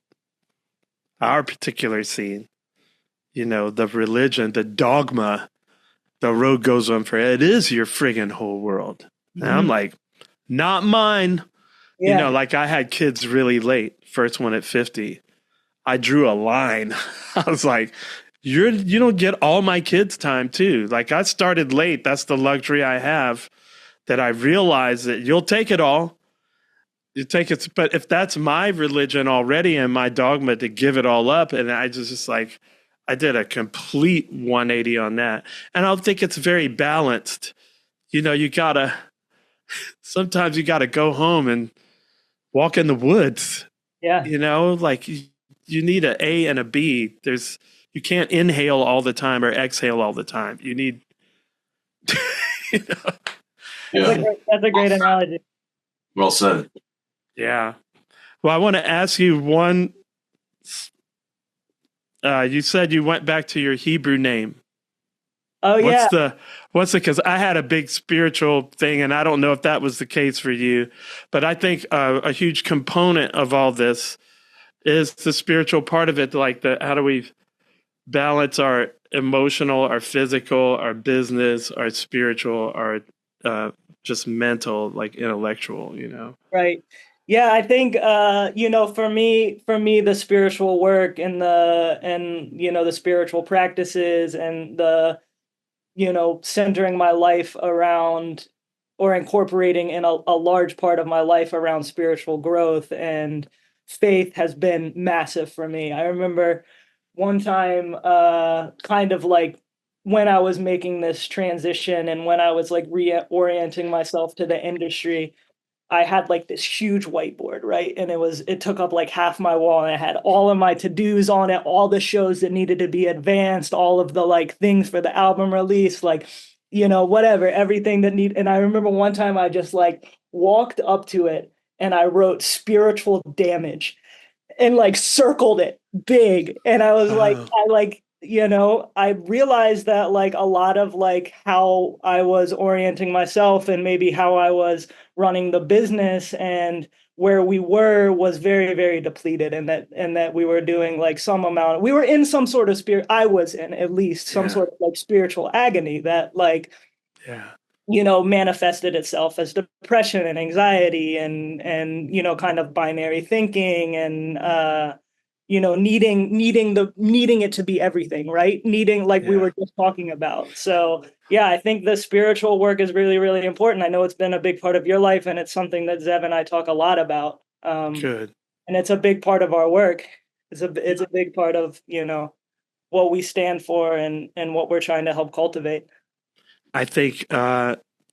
our particular scene, the religion, the dogma, the road goes on for it is your friggin' whole world. And I'm like, not mine.
Yeah.
Like I had kids really late, first one at 50. I drew a line. I was like, you don't get all my kids' time too. Like I started late. That's the luxury I have, that I realize that you'll take it all. You take it, but if that's my religion already and my dogma to give it all up, and I just like, I did a complete 180 on that. And I don't think it's very balanced. Sometimes you gotta go home and walk in the woods.
Yeah.
Like you need an A and a B. You can't inhale all the time or exhale all the time. You need,
Yeah.
That's a great analogy.
Well said.
Yeah. Well, I want to ask you one. You said you went back to your Hebrew name.
Oh yeah.
Because I had a big spiritual thing, and I don't know if that was the case for you, but I think a huge component of all this is the spiritual part of it. Like how do we balance our emotional, our physical, our business, our spiritual, our just mental, like intellectual,
Right. Yeah, I think for me the spiritual work and the spiritual practices and the centering my life around, or incorporating in a large part of my life around spiritual growth and faith has been massive for me. I remember one time kind of like when I was making this transition and when I was like reorienting myself to the industry, I had like this huge whiteboard, right? And it took up like half my wall, and I had all of my to-dos on it, all the shows that needed to be advanced, all of the like things for the album release, like, whatever, everything that need. And I remember one time I just like walked up to it and I wrote spiritual damage and like circled it big. And I was like,
Oh,
I realized that like a lot of like how I was orienting myself and maybe how I was running the business and where we were was very, very depleted, and that we were doing like we were in some sort of I was in at least some
yeah,
sort of like spiritual agony that like,
yeah,
manifested itself as depression and anxiety and kind of binary thinking and needing it to be everything, right? Needing, like we
yeah.
were just talking about. So yeah, I think the spiritual work is really, really important. I know it's been a big part of your life, and it's something that Zev and I talk a lot about.
Good.
And it's a big part of our work. It's a big part of, what we stand for and what we're trying to help cultivate.
I think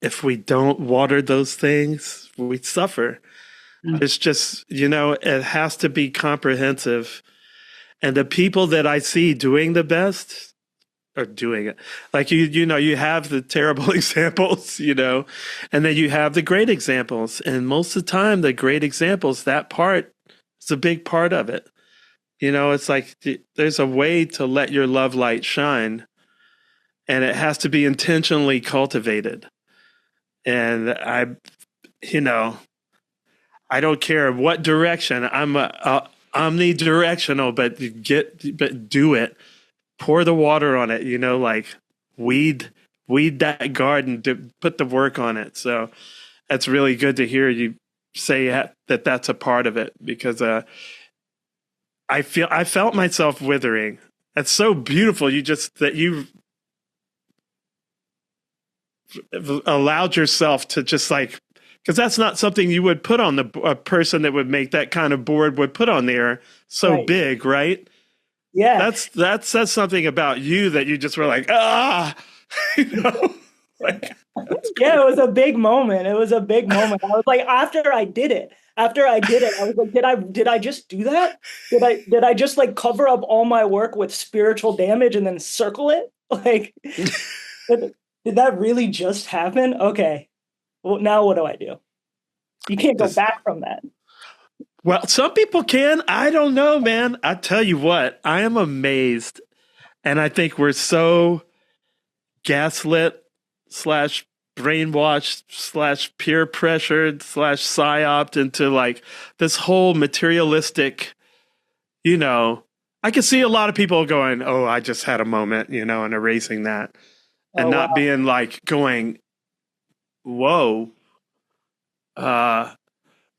if we don't water those things, we suffer. It's just, it has to be comprehensive. And the people that I see doing the best are doing it. Like you have the terrible examples, and then you have the great examples. And most of the time, the great examples, that part is a big part of it. It's like there's a way to let your love light shine, and it has to be intentionally cultivated. And you know, I don't care what direction. I'm omnidirectional, but do it. Pour the water on it. Like weed that garden. Put the work on it. So that's really good to hear you say that that's a part of it, because I felt myself withering. That's so beautiful. That you allowed yourself to just like, because that's not something you would put on a person that would make that kind of board would put on there so
Right.
big, right?
Yeah.
That says something about you, that you just were like, like, that's
Yeah,
cool.
it was a big moment. It was a big moment. I was like, after I did it, I was like, did I just do that? Did I just like cover up all my work with spiritual damage and then circle it? Like, did that really just happen? Okay. Well, now what do I do? You can't go
Just,
back from that.
well, some people can. I don't know, man. I tell you what, I am amazed, and I think we're so gaslit slash brainwashed slash peer pressured slash psyoped into like this whole materialistic, I can see a lot of people going, oh, I just had a moment, and erasing that, and
Oh
not
wow.
being like going, whoa, uh,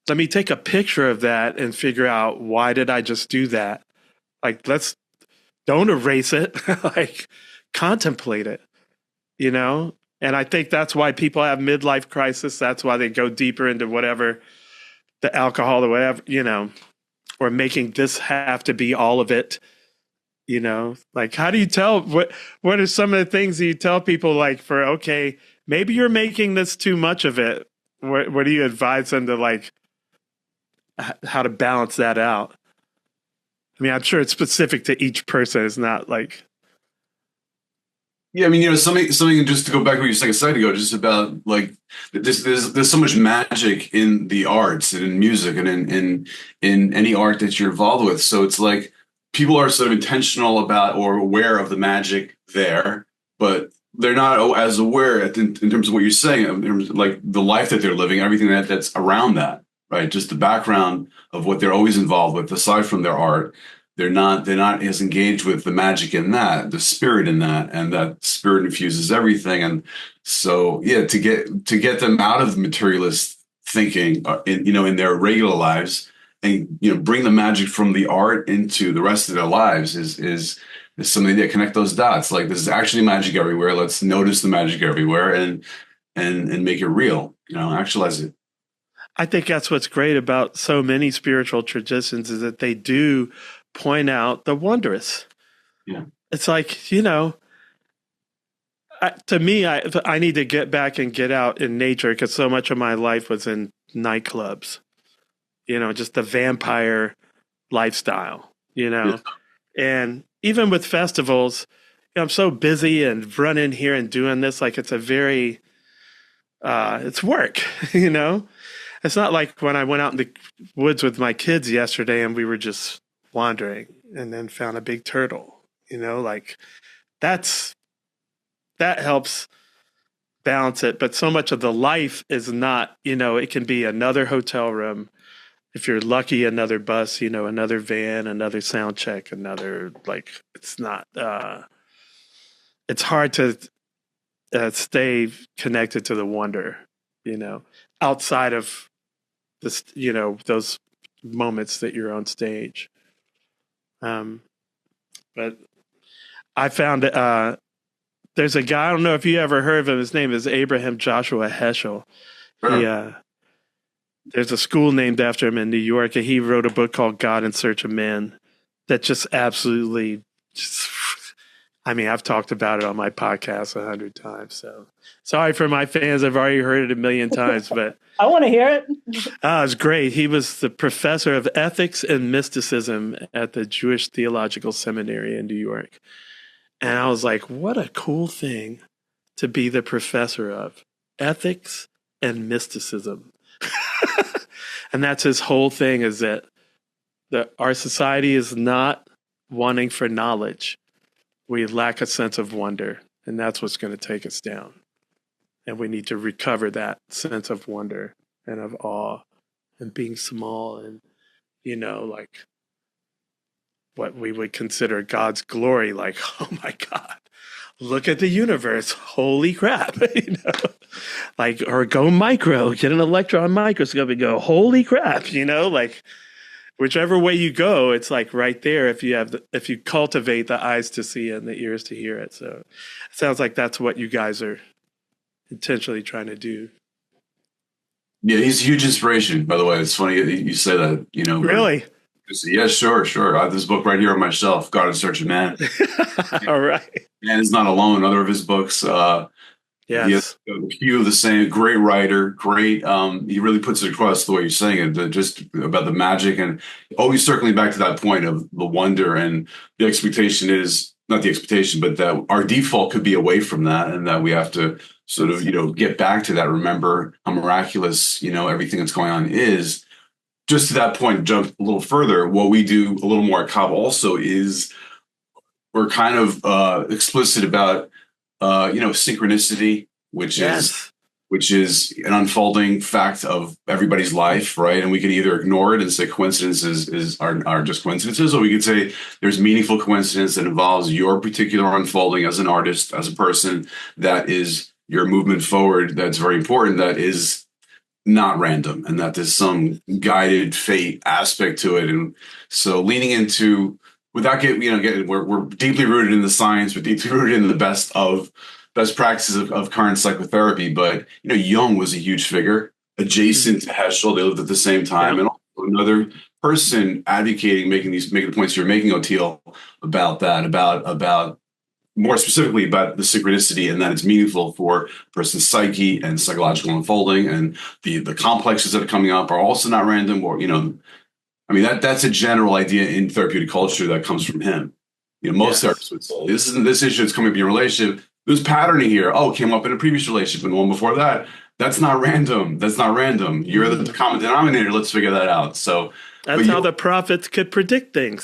let me take a picture of that and figure out, why did I just do that? Like, don't erase it. Like, contemplate it, And I think that's why people have midlife crisis. That's why they go deeper into whatever, the alcohol or whatever, or making this have to be all of it. Like, how do you tell what are some of the things that you tell people, like, for, okay, maybe you're making this too much of it. What do you advise them to, like, how to balance that out? I mean, I'm sure it's specific to each person. It's not like,
Yeah, I mean, something just to go back to what you said a second ago, just about like there's so much magic in the arts and in music and in any art that you're involved with. So it's like people are sort of intentional about or aware of the magic there, but they're not as aware in terms of what you're saying, in terms of like the life that they're living, everything that's around that, right? Just the background of what they're always involved with, aside from their art. They're not as engaged with the magic in that, the spirit in that, and that spirit infuses everything. And so, yeah, to get them out of materialist thinking, in their regular lives, and bring the magic from the art into the rest of their lives is something that connect those dots. Like, this is actually magic everywhere. Let's notice the magic everywhere and make it real. Actualize it.
I think that's what's great about so many spiritual traditions, is that they do point out the wondrous.
Yeah.
It's like, to me, I need to get back and get out in nature, because so much of my life was in nightclubs, just the vampire lifestyle,
Yeah.
and even with festivals, I'm so busy and running here and doing this, like it's a very, it's work, It's not like when I went out in the woods with my kids yesterday and we were just wandering and then found a big turtle, like that helps balance it. But so much of the life is not, it can be another hotel room. If you're lucky, another bus, another van, another sound check, another, like, it's not, it's hard to stay connected to the wonder, outside of this, those moments that you're on stage. But I found there's a guy, I don't know if you ever heard of him. His name is Abraham Joshua Heschel.
Sure.
There's a school named after him in New York, and he wrote a book called God in Search of Man that just absolutely I've talked about it on my podcast 100 times. So sorry for my fans. I've already heard it a million times, but
I want to hear it.
It's great. He was the professor of ethics and mysticism at the Jewish Theological Seminary in New York. And I was like, what a cool thing to be the professor of ethics and mysticism. And that's his whole thing, is that our society is not wanting for knowledge. We lack a sense of wonder, and that's what's going to take us down. And we need to recover that sense of wonder and of awe and being small and, like what we would consider God's glory. Like, oh my God, look at the universe. Holy crap. Like, or go micro, get an electron microscope and go, holy crap, like whichever way you go, it's like right there if you cultivate the eyes to see and the ears to hear it. So it sounds like that's what you guys are intentionally trying to do.
Yeah, he's a huge inspiration, by the way. It's funny you say that,
Really?
Yeah, sure. I have this book right here on my shelf, God in Search of Man.
All right.
And he's not alone. Other of his books,
yes.
He has a few of the same. Great writer, great. He really puts it across the way you're saying it, just about the magic, and always circling back to that point of the wonder. And the expectation is not the expectation, but that our default could be away from that, and that we have to sort of, get back to that. Remember how miraculous, everything that's going on is. Just to that point, jump a little further. What we do a little more at Kav also is we're kind of explicit about synchronicity, which is an unfolding fact of everybody's life, right? And we can either ignore it and say coincidences are just coincidences, or we could say there's meaningful coincidence that involves your particular unfolding as an artist, as a person, that is your movement forward. That's very important. That is not random, and that there's some guided fate aspect to it. And so leaning into, without we're deeply rooted in the science, we're deeply rooted in the best practices of current psychotherapy. But Jung was a huge figure adjacent to Heschel. They lived at the same time, and also another person advocating, making the points you're making, Odelia, about that, about more specifically about the synchronicity, and that it's meaningful for a person's psyche and psychological unfolding, and the complexes that are coming up are also not random. Or that's a general idea in therapeutic culture that comes from him. Most therapists would say this issue that's coming up in your relationship. There's patterning here. Oh, it came up in a previous relationship and the one before that. That's not random. You're the common denominator. Let's figure that out. So
that's how the prophets could predict things.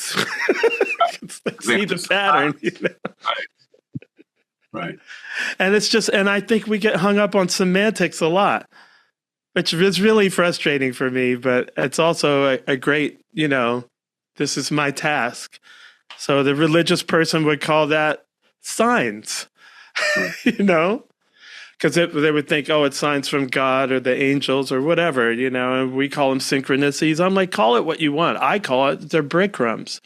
See the pattern.
Right.
And and I think we get hung up on semantics a lot, which is really frustrating for me, but it's also a great, this is my task. So the religious person would call that signs, because they would think, oh, it's signs from God or the angels or whatever, and we call them synchronicities. I'm like, call it what you want. I call it, they're breadcrumbs.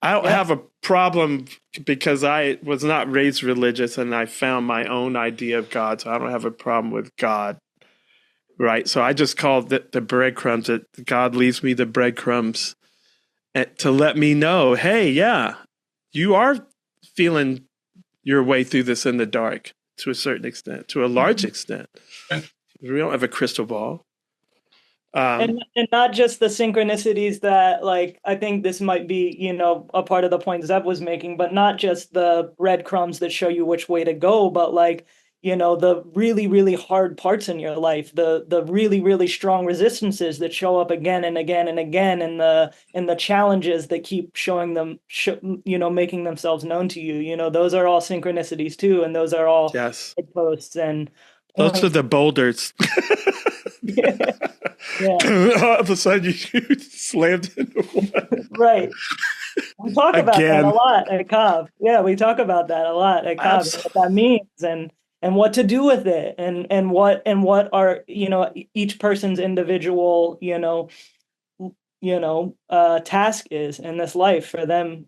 I don't have a problem because I was not raised religious and I found my own idea of God. So I don't have a problem with God. Right. So I just call it the breadcrumbs, that God leaves me the breadcrumbs to let me know, hey, yeah, you are feeling your way through this in the dark to a certain extent, to a large extent. We don't have a crystal ball.
And not just the synchronicities that, like, I think this might be, a part of the point Zeb was making, but not just the breadcrumbs that show you which way to go, but like, the really, really hard parts in your life, the really, really strong resistances that show up again and again and again, and the challenges that keep making themselves known to you. Those are all synchronicities too, and those are all
Yes.
posts and
Those are the boulders.
yeah.
All of a sudden you slammed into one.
Right. We talk about that
Again.
a lot at Kav. Yeah, we talk about that a lot at Kav, what that means and what to do with it, and what are, each person's individual, task is in this life for them,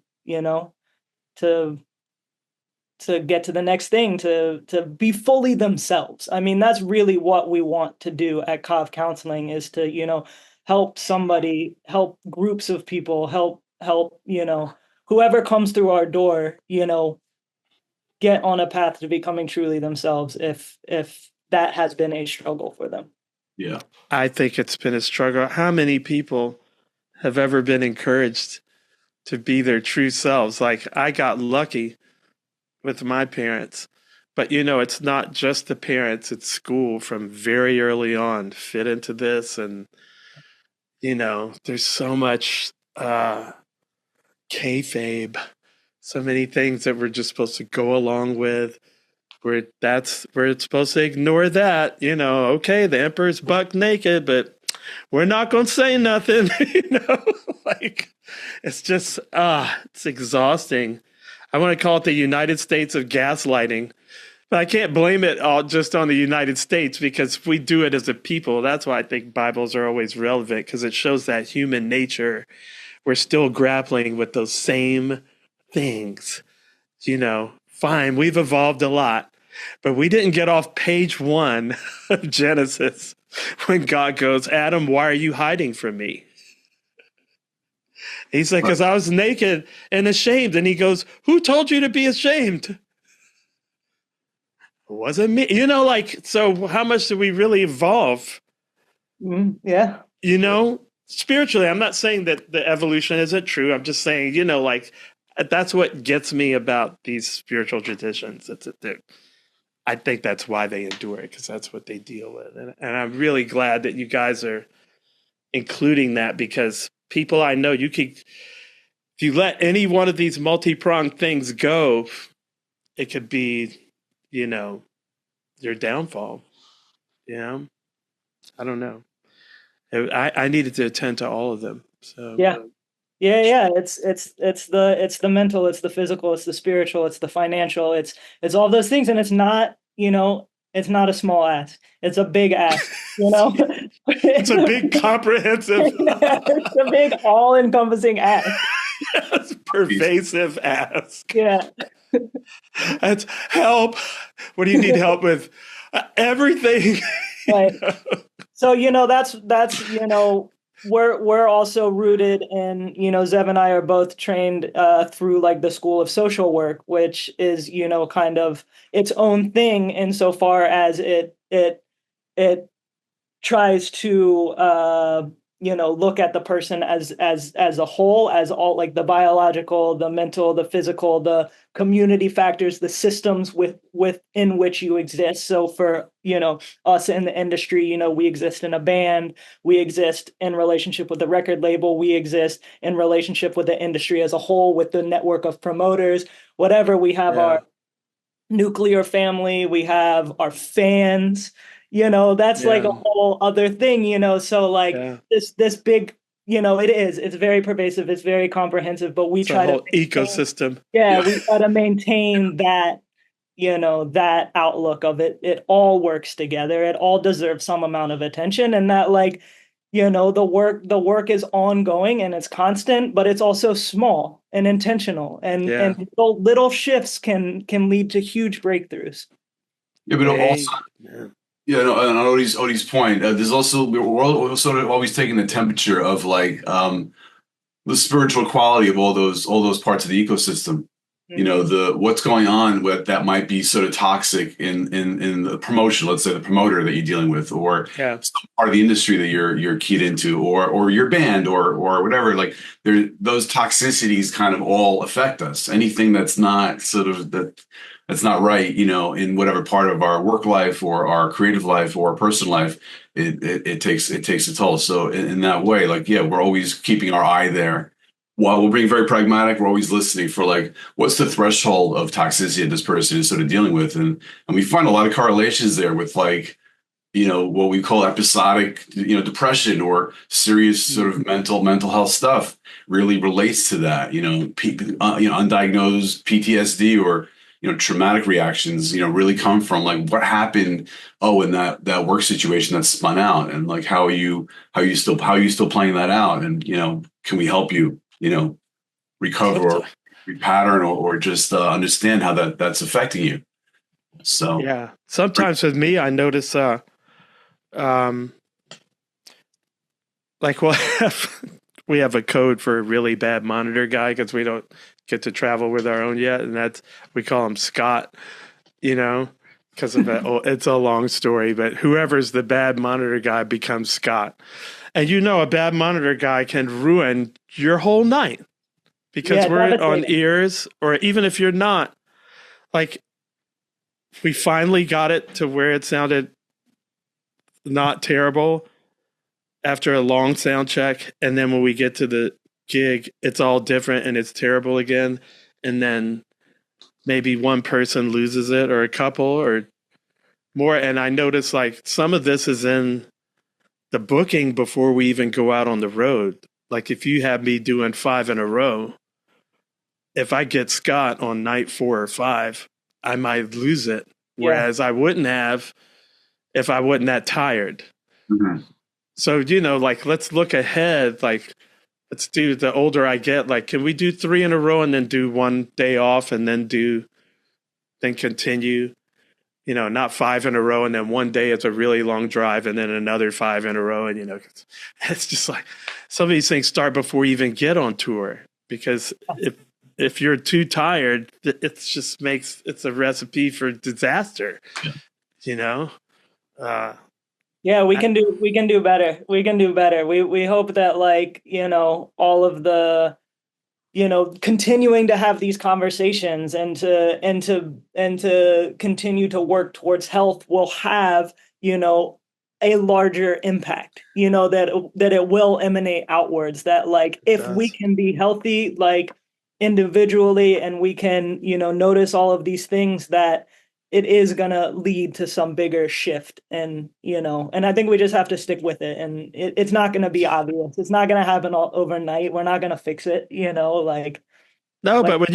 to get to the next thing, to be fully themselves. I mean, that's really what we want to do at Kav Counseling, is to, help somebody, help groups of people, help, whoever comes through our door, get on a path to becoming truly themselves, if that has been a struggle for them.
Yeah.
I think it's been a struggle. How many people have ever been encouraged to be their true selves? Like, I got lucky with my parents, but it's not just the parents, it's school from very early on, fit into this. And, there's so much kayfabe, so many things that we're just supposed to go along with, where we're supposed to ignore that. Okay, the emperor's buck naked, but we're not going to say nothing. Like, it's just it's exhausting. I want to call it the United States of gaslighting, but I can't blame it all just on the United States, because if we do it as a people, that's why I think Bibles are always relevant, because it shows that human nature, we're still grappling with those same things. Fine, we've evolved a lot, but we didn't get off page 1 of Genesis when God goes, Adam, why are you hiding from me? He's like, because I was naked and ashamed. And he goes, who told you to be ashamed? It wasn't me. So how much do we really evolve?
Yeah.
Spiritually, I'm not saying that the evolution isn't true. I'm just saying, that's what gets me about these spiritual traditions. I think that's why they endure it, because that's what they deal with. And I'm really glad that you guys are including that, because people I know, if you let any one of these multi-pronged things go, it could be, your downfall. I don't know. I needed to attend to all of them. So
yeah. It's the mental, it's the physical, it's the spiritual, it's the financial, it's all those things, and it's not, it's not a small ask. It's a big ask,
It's a big comprehensive.
It's a big all-encompassing ask.
It's pervasive ask.
Yeah.
That's help. What do you need help with? Everything.
Right. So, that's we're also rooted in, Zev and I are both trained through like the School of Social Work, which is, kind of its own thing insofar as it tries to look at the person as a whole, as all, like the biological, the mental, the physical, the community factors, the systems within which you exist. So for us in the industry, we exist in a band, we exist in relationship with the record label, we exist in relationship with the industry as a whole, with the network of promoters, whatever. We have our nuclear family, we have our fans. That's like a whole other thing, so like this big, it's very pervasive, it's very comprehensive, but we try to
ecosystem.
We try to maintain that, that outlook of it. It all works together. It all deserves some amount of attention, and that, like, the work is ongoing and it's constant, but it's also small and intentional, and little shifts can lead to huge breakthroughs.
Yeah, but also, and on Odie's point, there's also, we're sort of always taking the temperature of like the spiritual quality of all those parts of the ecosystem. you know, the what's going on with that might be sort of toxic in the promotion, let's say the promoter that you're dealing with, or some part of the industry that you're keyed into, or your band, or whatever. Like those toxicities kind of all affect us. Anything that's not sort of that's not right, you know, in whatever part of our work life or our creative life or our personal life, it takes a toll. So in that way, like, yeah, we're always keeping our eye there. While we're being very pragmatic, we're always listening for like, what's the threshold of toxicity that this person is sort of dealing with, and we find a lot of correlations there with like, you know, what we call episodic, you know, depression or serious sort of mental health stuff really relates to that. You know, you know, undiagnosed PTSD or, you know, traumatic reactions, you know, really come from like what happened. Oh, in that work situation that spun out, and like how are you still playing that out, and you know, can we help you, you know, recover or repattern or just understand how that's affecting you. So
yeah, sometimes with me, I notice like we have a code for a really bad monitor guy because we don't get to travel with our own yet, and we call him Scott, you know, because of that. It's a long story, but whoever's the bad monitor guy becomes Scott. And you know, a bad monitor guy can ruin your whole night because we're on ears, or even if you're not, like, we finally got it to where it sounded not terrible after a long sound check. And then when we get to the gig, it's all different and it's terrible again. And then maybe one person loses it, or a couple, or more. And I notice like some of this is in the booking before we even go out on the road. Like if you have me doing 5 in a row, if I get Scott on night 4 or 5, I might lose it. Whereas I wouldn't have if I wasn't that tired.
Mm-hmm.
So, you know, like, let's look ahead. Like, let's do, the older I get, like, can we do 3 in a row and then do 1 day off and then continue, you know, not 5 in a row. And then 1 day it's a really long drive and then another 5 in a row. And, you know, it's just like some of these things start before you even get on tour, because if you're too tired, it's a recipe for disaster, you know?
Yeah, we can do better. We can do better. We hope that, like, you know, all of the, you know, continuing to have these conversations and to continue to work towards health will have, you know, a larger impact, you know, that it will emanate outwards, that like if we can be healthy, like individually, and we can, you know, notice all of these things, that it is going to lead to some bigger shift. And, you know, and I think we just have to stick with it. And it's not going to be obvious. It's not going to happen all overnight. We're not going to fix it, you know, like.
No, but when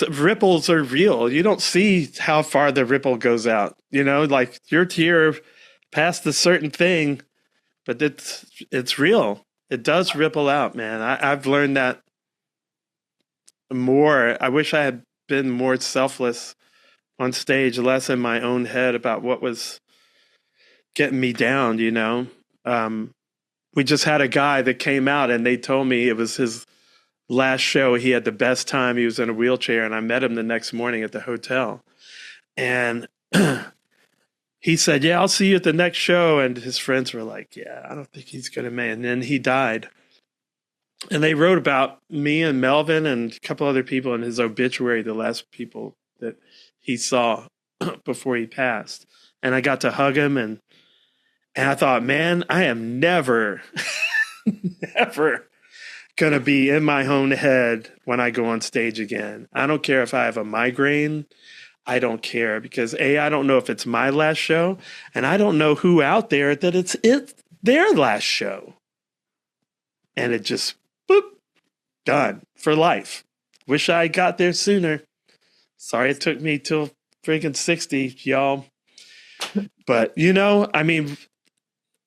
ripples are real, you don't see how far the ripple goes out, you know, like you're here past a certain thing, but it's real. It does ripple out, man. I've learned that more. I wish I had been more selfless on stage, less in my own head about what was getting me down, you know. We just had a guy that came out and they told me it was his last show. He had the best time. He was in a wheelchair, and I met him the next morning at the hotel. And he said, yeah, I'll see you at the next show. And his friends were like, yeah, I don't think he's going to make it. And then he died. And they wrote about me and Melvin and a couple other people in his obituary, the last people that he saw before he passed. And I got to hug him, and I thought, man, I am never going to be in my own head when I go on stage again. I don't care if I have a migraine. I don't care, because I don't know if it's my last show, and I don't know who out there that it's their last show. And it just, boop, done for life. Wish I got there sooner. Sorry it took me till freaking 60, y'all. But, you know, I mean,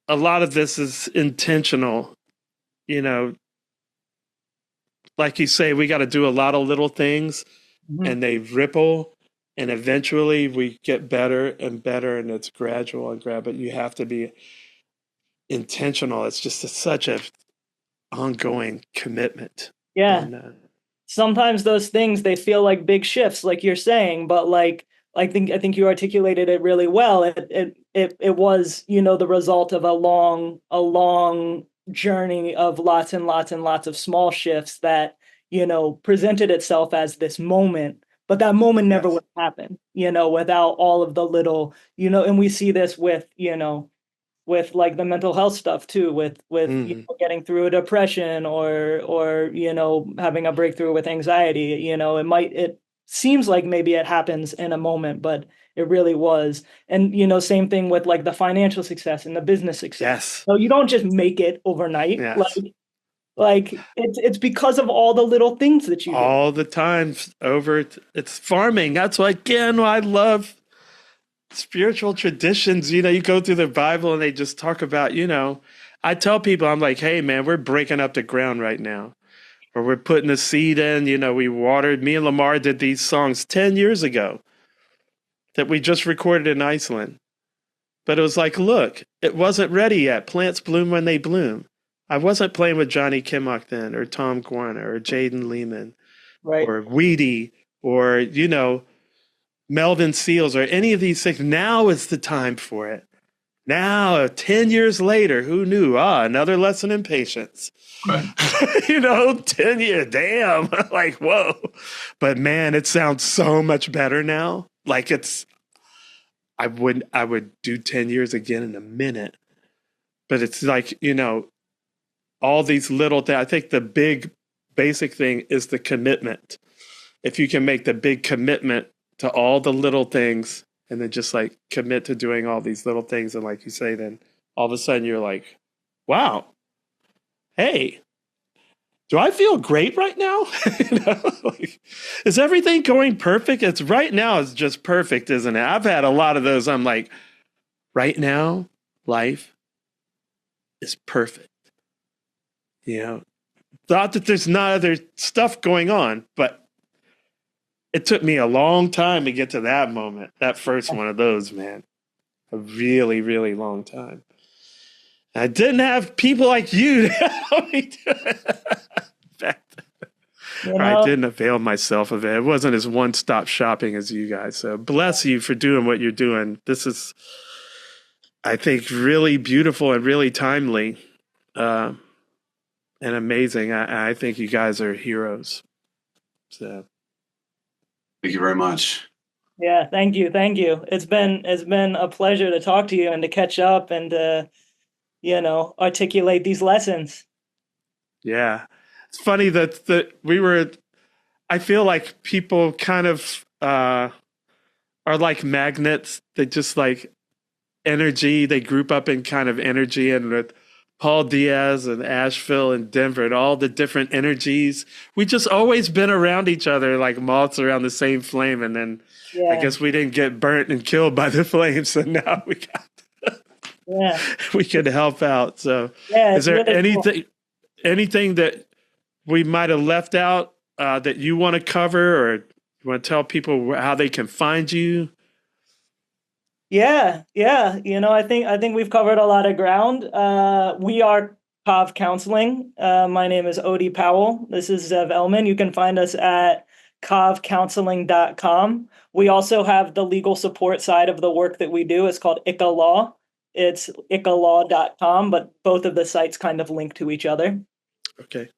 a lot of this is intentional, you know. Like you say, we got to do a lot of little things, and they ripple, and eventually we get better and better, and it's gradual and but you have to be intentional. It's just such a ongoing commitment.
Yeah.
And,
sometimes those things, they feel like big shifts, like you're saying, but like I think you articulated it really well. It was, the result of a long journey of lots and lots and lots of small shifts that, presented itself as this moment, but that moment never
Yes.
would happen, without all of the little, and we see this with like the mental health stuff too, with getting through a depression or having a breakthrough with anxiety. It seems like maybe it happens in a moment, but it really was. And same thing with like the financial success and the business success.
Yes.
So you don't just make it overnight.
Yes.
Like it's because of all the little things that you do.
All the time it's farming. That's why, again, I love spiritual traditions. You go through the Bible and they just talk about, I tell people, I'm like, hey man, we're breaking up the ground right now, or we're putting the seed in. We watered. Me and Lamar did these songs 10 years ago that we just recorded in Iceland. But it was like, look, it wasn't ready yet. Plants bloom when they bloom. I wasn't playing with Johnny Kimmock then, or Tom Guarna, or Jaden Lehman,
Right.
or Weedy, or, Melvin Seals, or any of these things. Now is the time for it. Now, 10 years later, who knew? Another lesson in patience.
Right.
10 years, damn. Like, whoa. But man, it sounds so much better now. Like I would do 10 years again in a minute. But it's like, all these little things. I think the big basic thing is the commitment. If you can make the big commitment to all the little things and then just like commit to doing all these little things. And like you say, then all of a sudden you're like, wow, hey, do I feel great right now? Is everything going perfect? It's right now. It's just perfect, isn't it? I've had a lot of those. I'm like, right now, life is perfect. Thought that there's not other stuff going on, but it took me a long time to get to that moment, that first one of those, man. A really, really long time. I didn't have people like you to help me do it. I didn't avail myself of it. It wasn't as one-stop shopping as you guys. So bless you for doing what you're doing. This is, I think, really beautiful and really timely and amazing. I think you guys are heroes. So.
Thank you very much.
Yeah, thank you. It's been a pleasure to talk to you and to catch up and to, articulate these lessons.
Yeah. It's funny that I feel like people kind of are like magnets. They just like energy. They group up in kind of energy, and with Paul Diaz and Asheville and Denver and all the different energies, we just always been around each other like moths around the same flame. And then I guess we didn't get burnt and killed by the flames. So now we can help out. So is there really anything that we might have left out that you want to cover, or you want to tell people how they can find you?
Yeah. I think we've covered a lot of ground. We are Kav Counseling. My name is Odie Powell. This is Zev Elman. You can find us at kavcounseling.com. We also have the legal support side of the work that we do. It's called Ikka Law. It's ikkalaw.com, but both of the sites kind of link to each other.
Okay.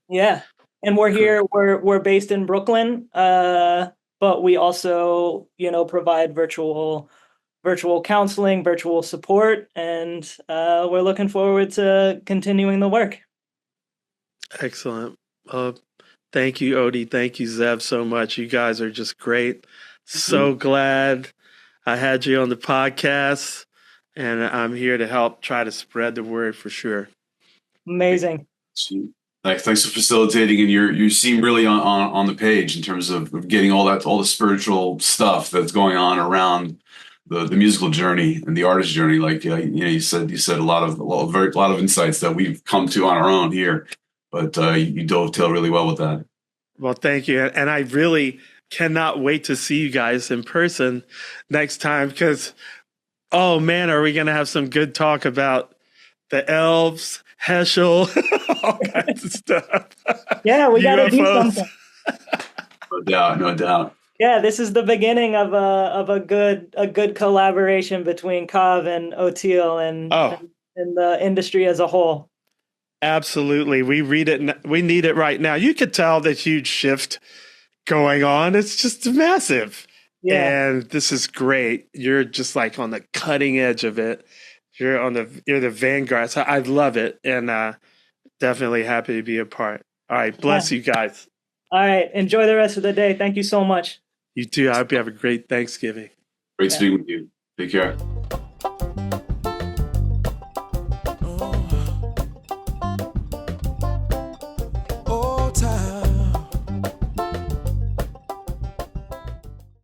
Yeah. And we're here, we're based in Brooklyn, but we also, provide virtual counseling, virtual support, and we're looking forward to continuing the work.
Excellent. Thank you, Odie. Thank you, Zev, so much. You guys are just great. So glad I had you on the podcast, and I'm here to help try to spread the word for sure.
Amazing.
Thanks for facilitating, and you seem really on the page in terms of getting all the spiritual stuff that's going on around the musical journey and the artist journey. Like you said a lot of insights that we've come to on our own here, but you dovetail really well with that.
Well, thank you, and I really cannot wait to see you guys in person next time, because oh man, are we going to have some good talk about the elves, Heschel, all kinds of stuff.
Yeah, we got to do something.
No doubt, no doubt.
Yeah, this is the beginning of a good collaboration between Kav and Oteil
Oh,
and the industry as a whole.
absolutely. We read it. We need it right now. You could tell the huge shift going on. It's just massive.
Yeah.
And this is great. You're just like on the cutting edge of it. You're the vanguard. So I love it. And definitely happy to be a part. All right. Bless
Yeah.
you guys.
All right. Enjoy the rest of the day. Thank you so much.
You too. I hope you have a great Thanksgiving.
Great speaking with you. Take care.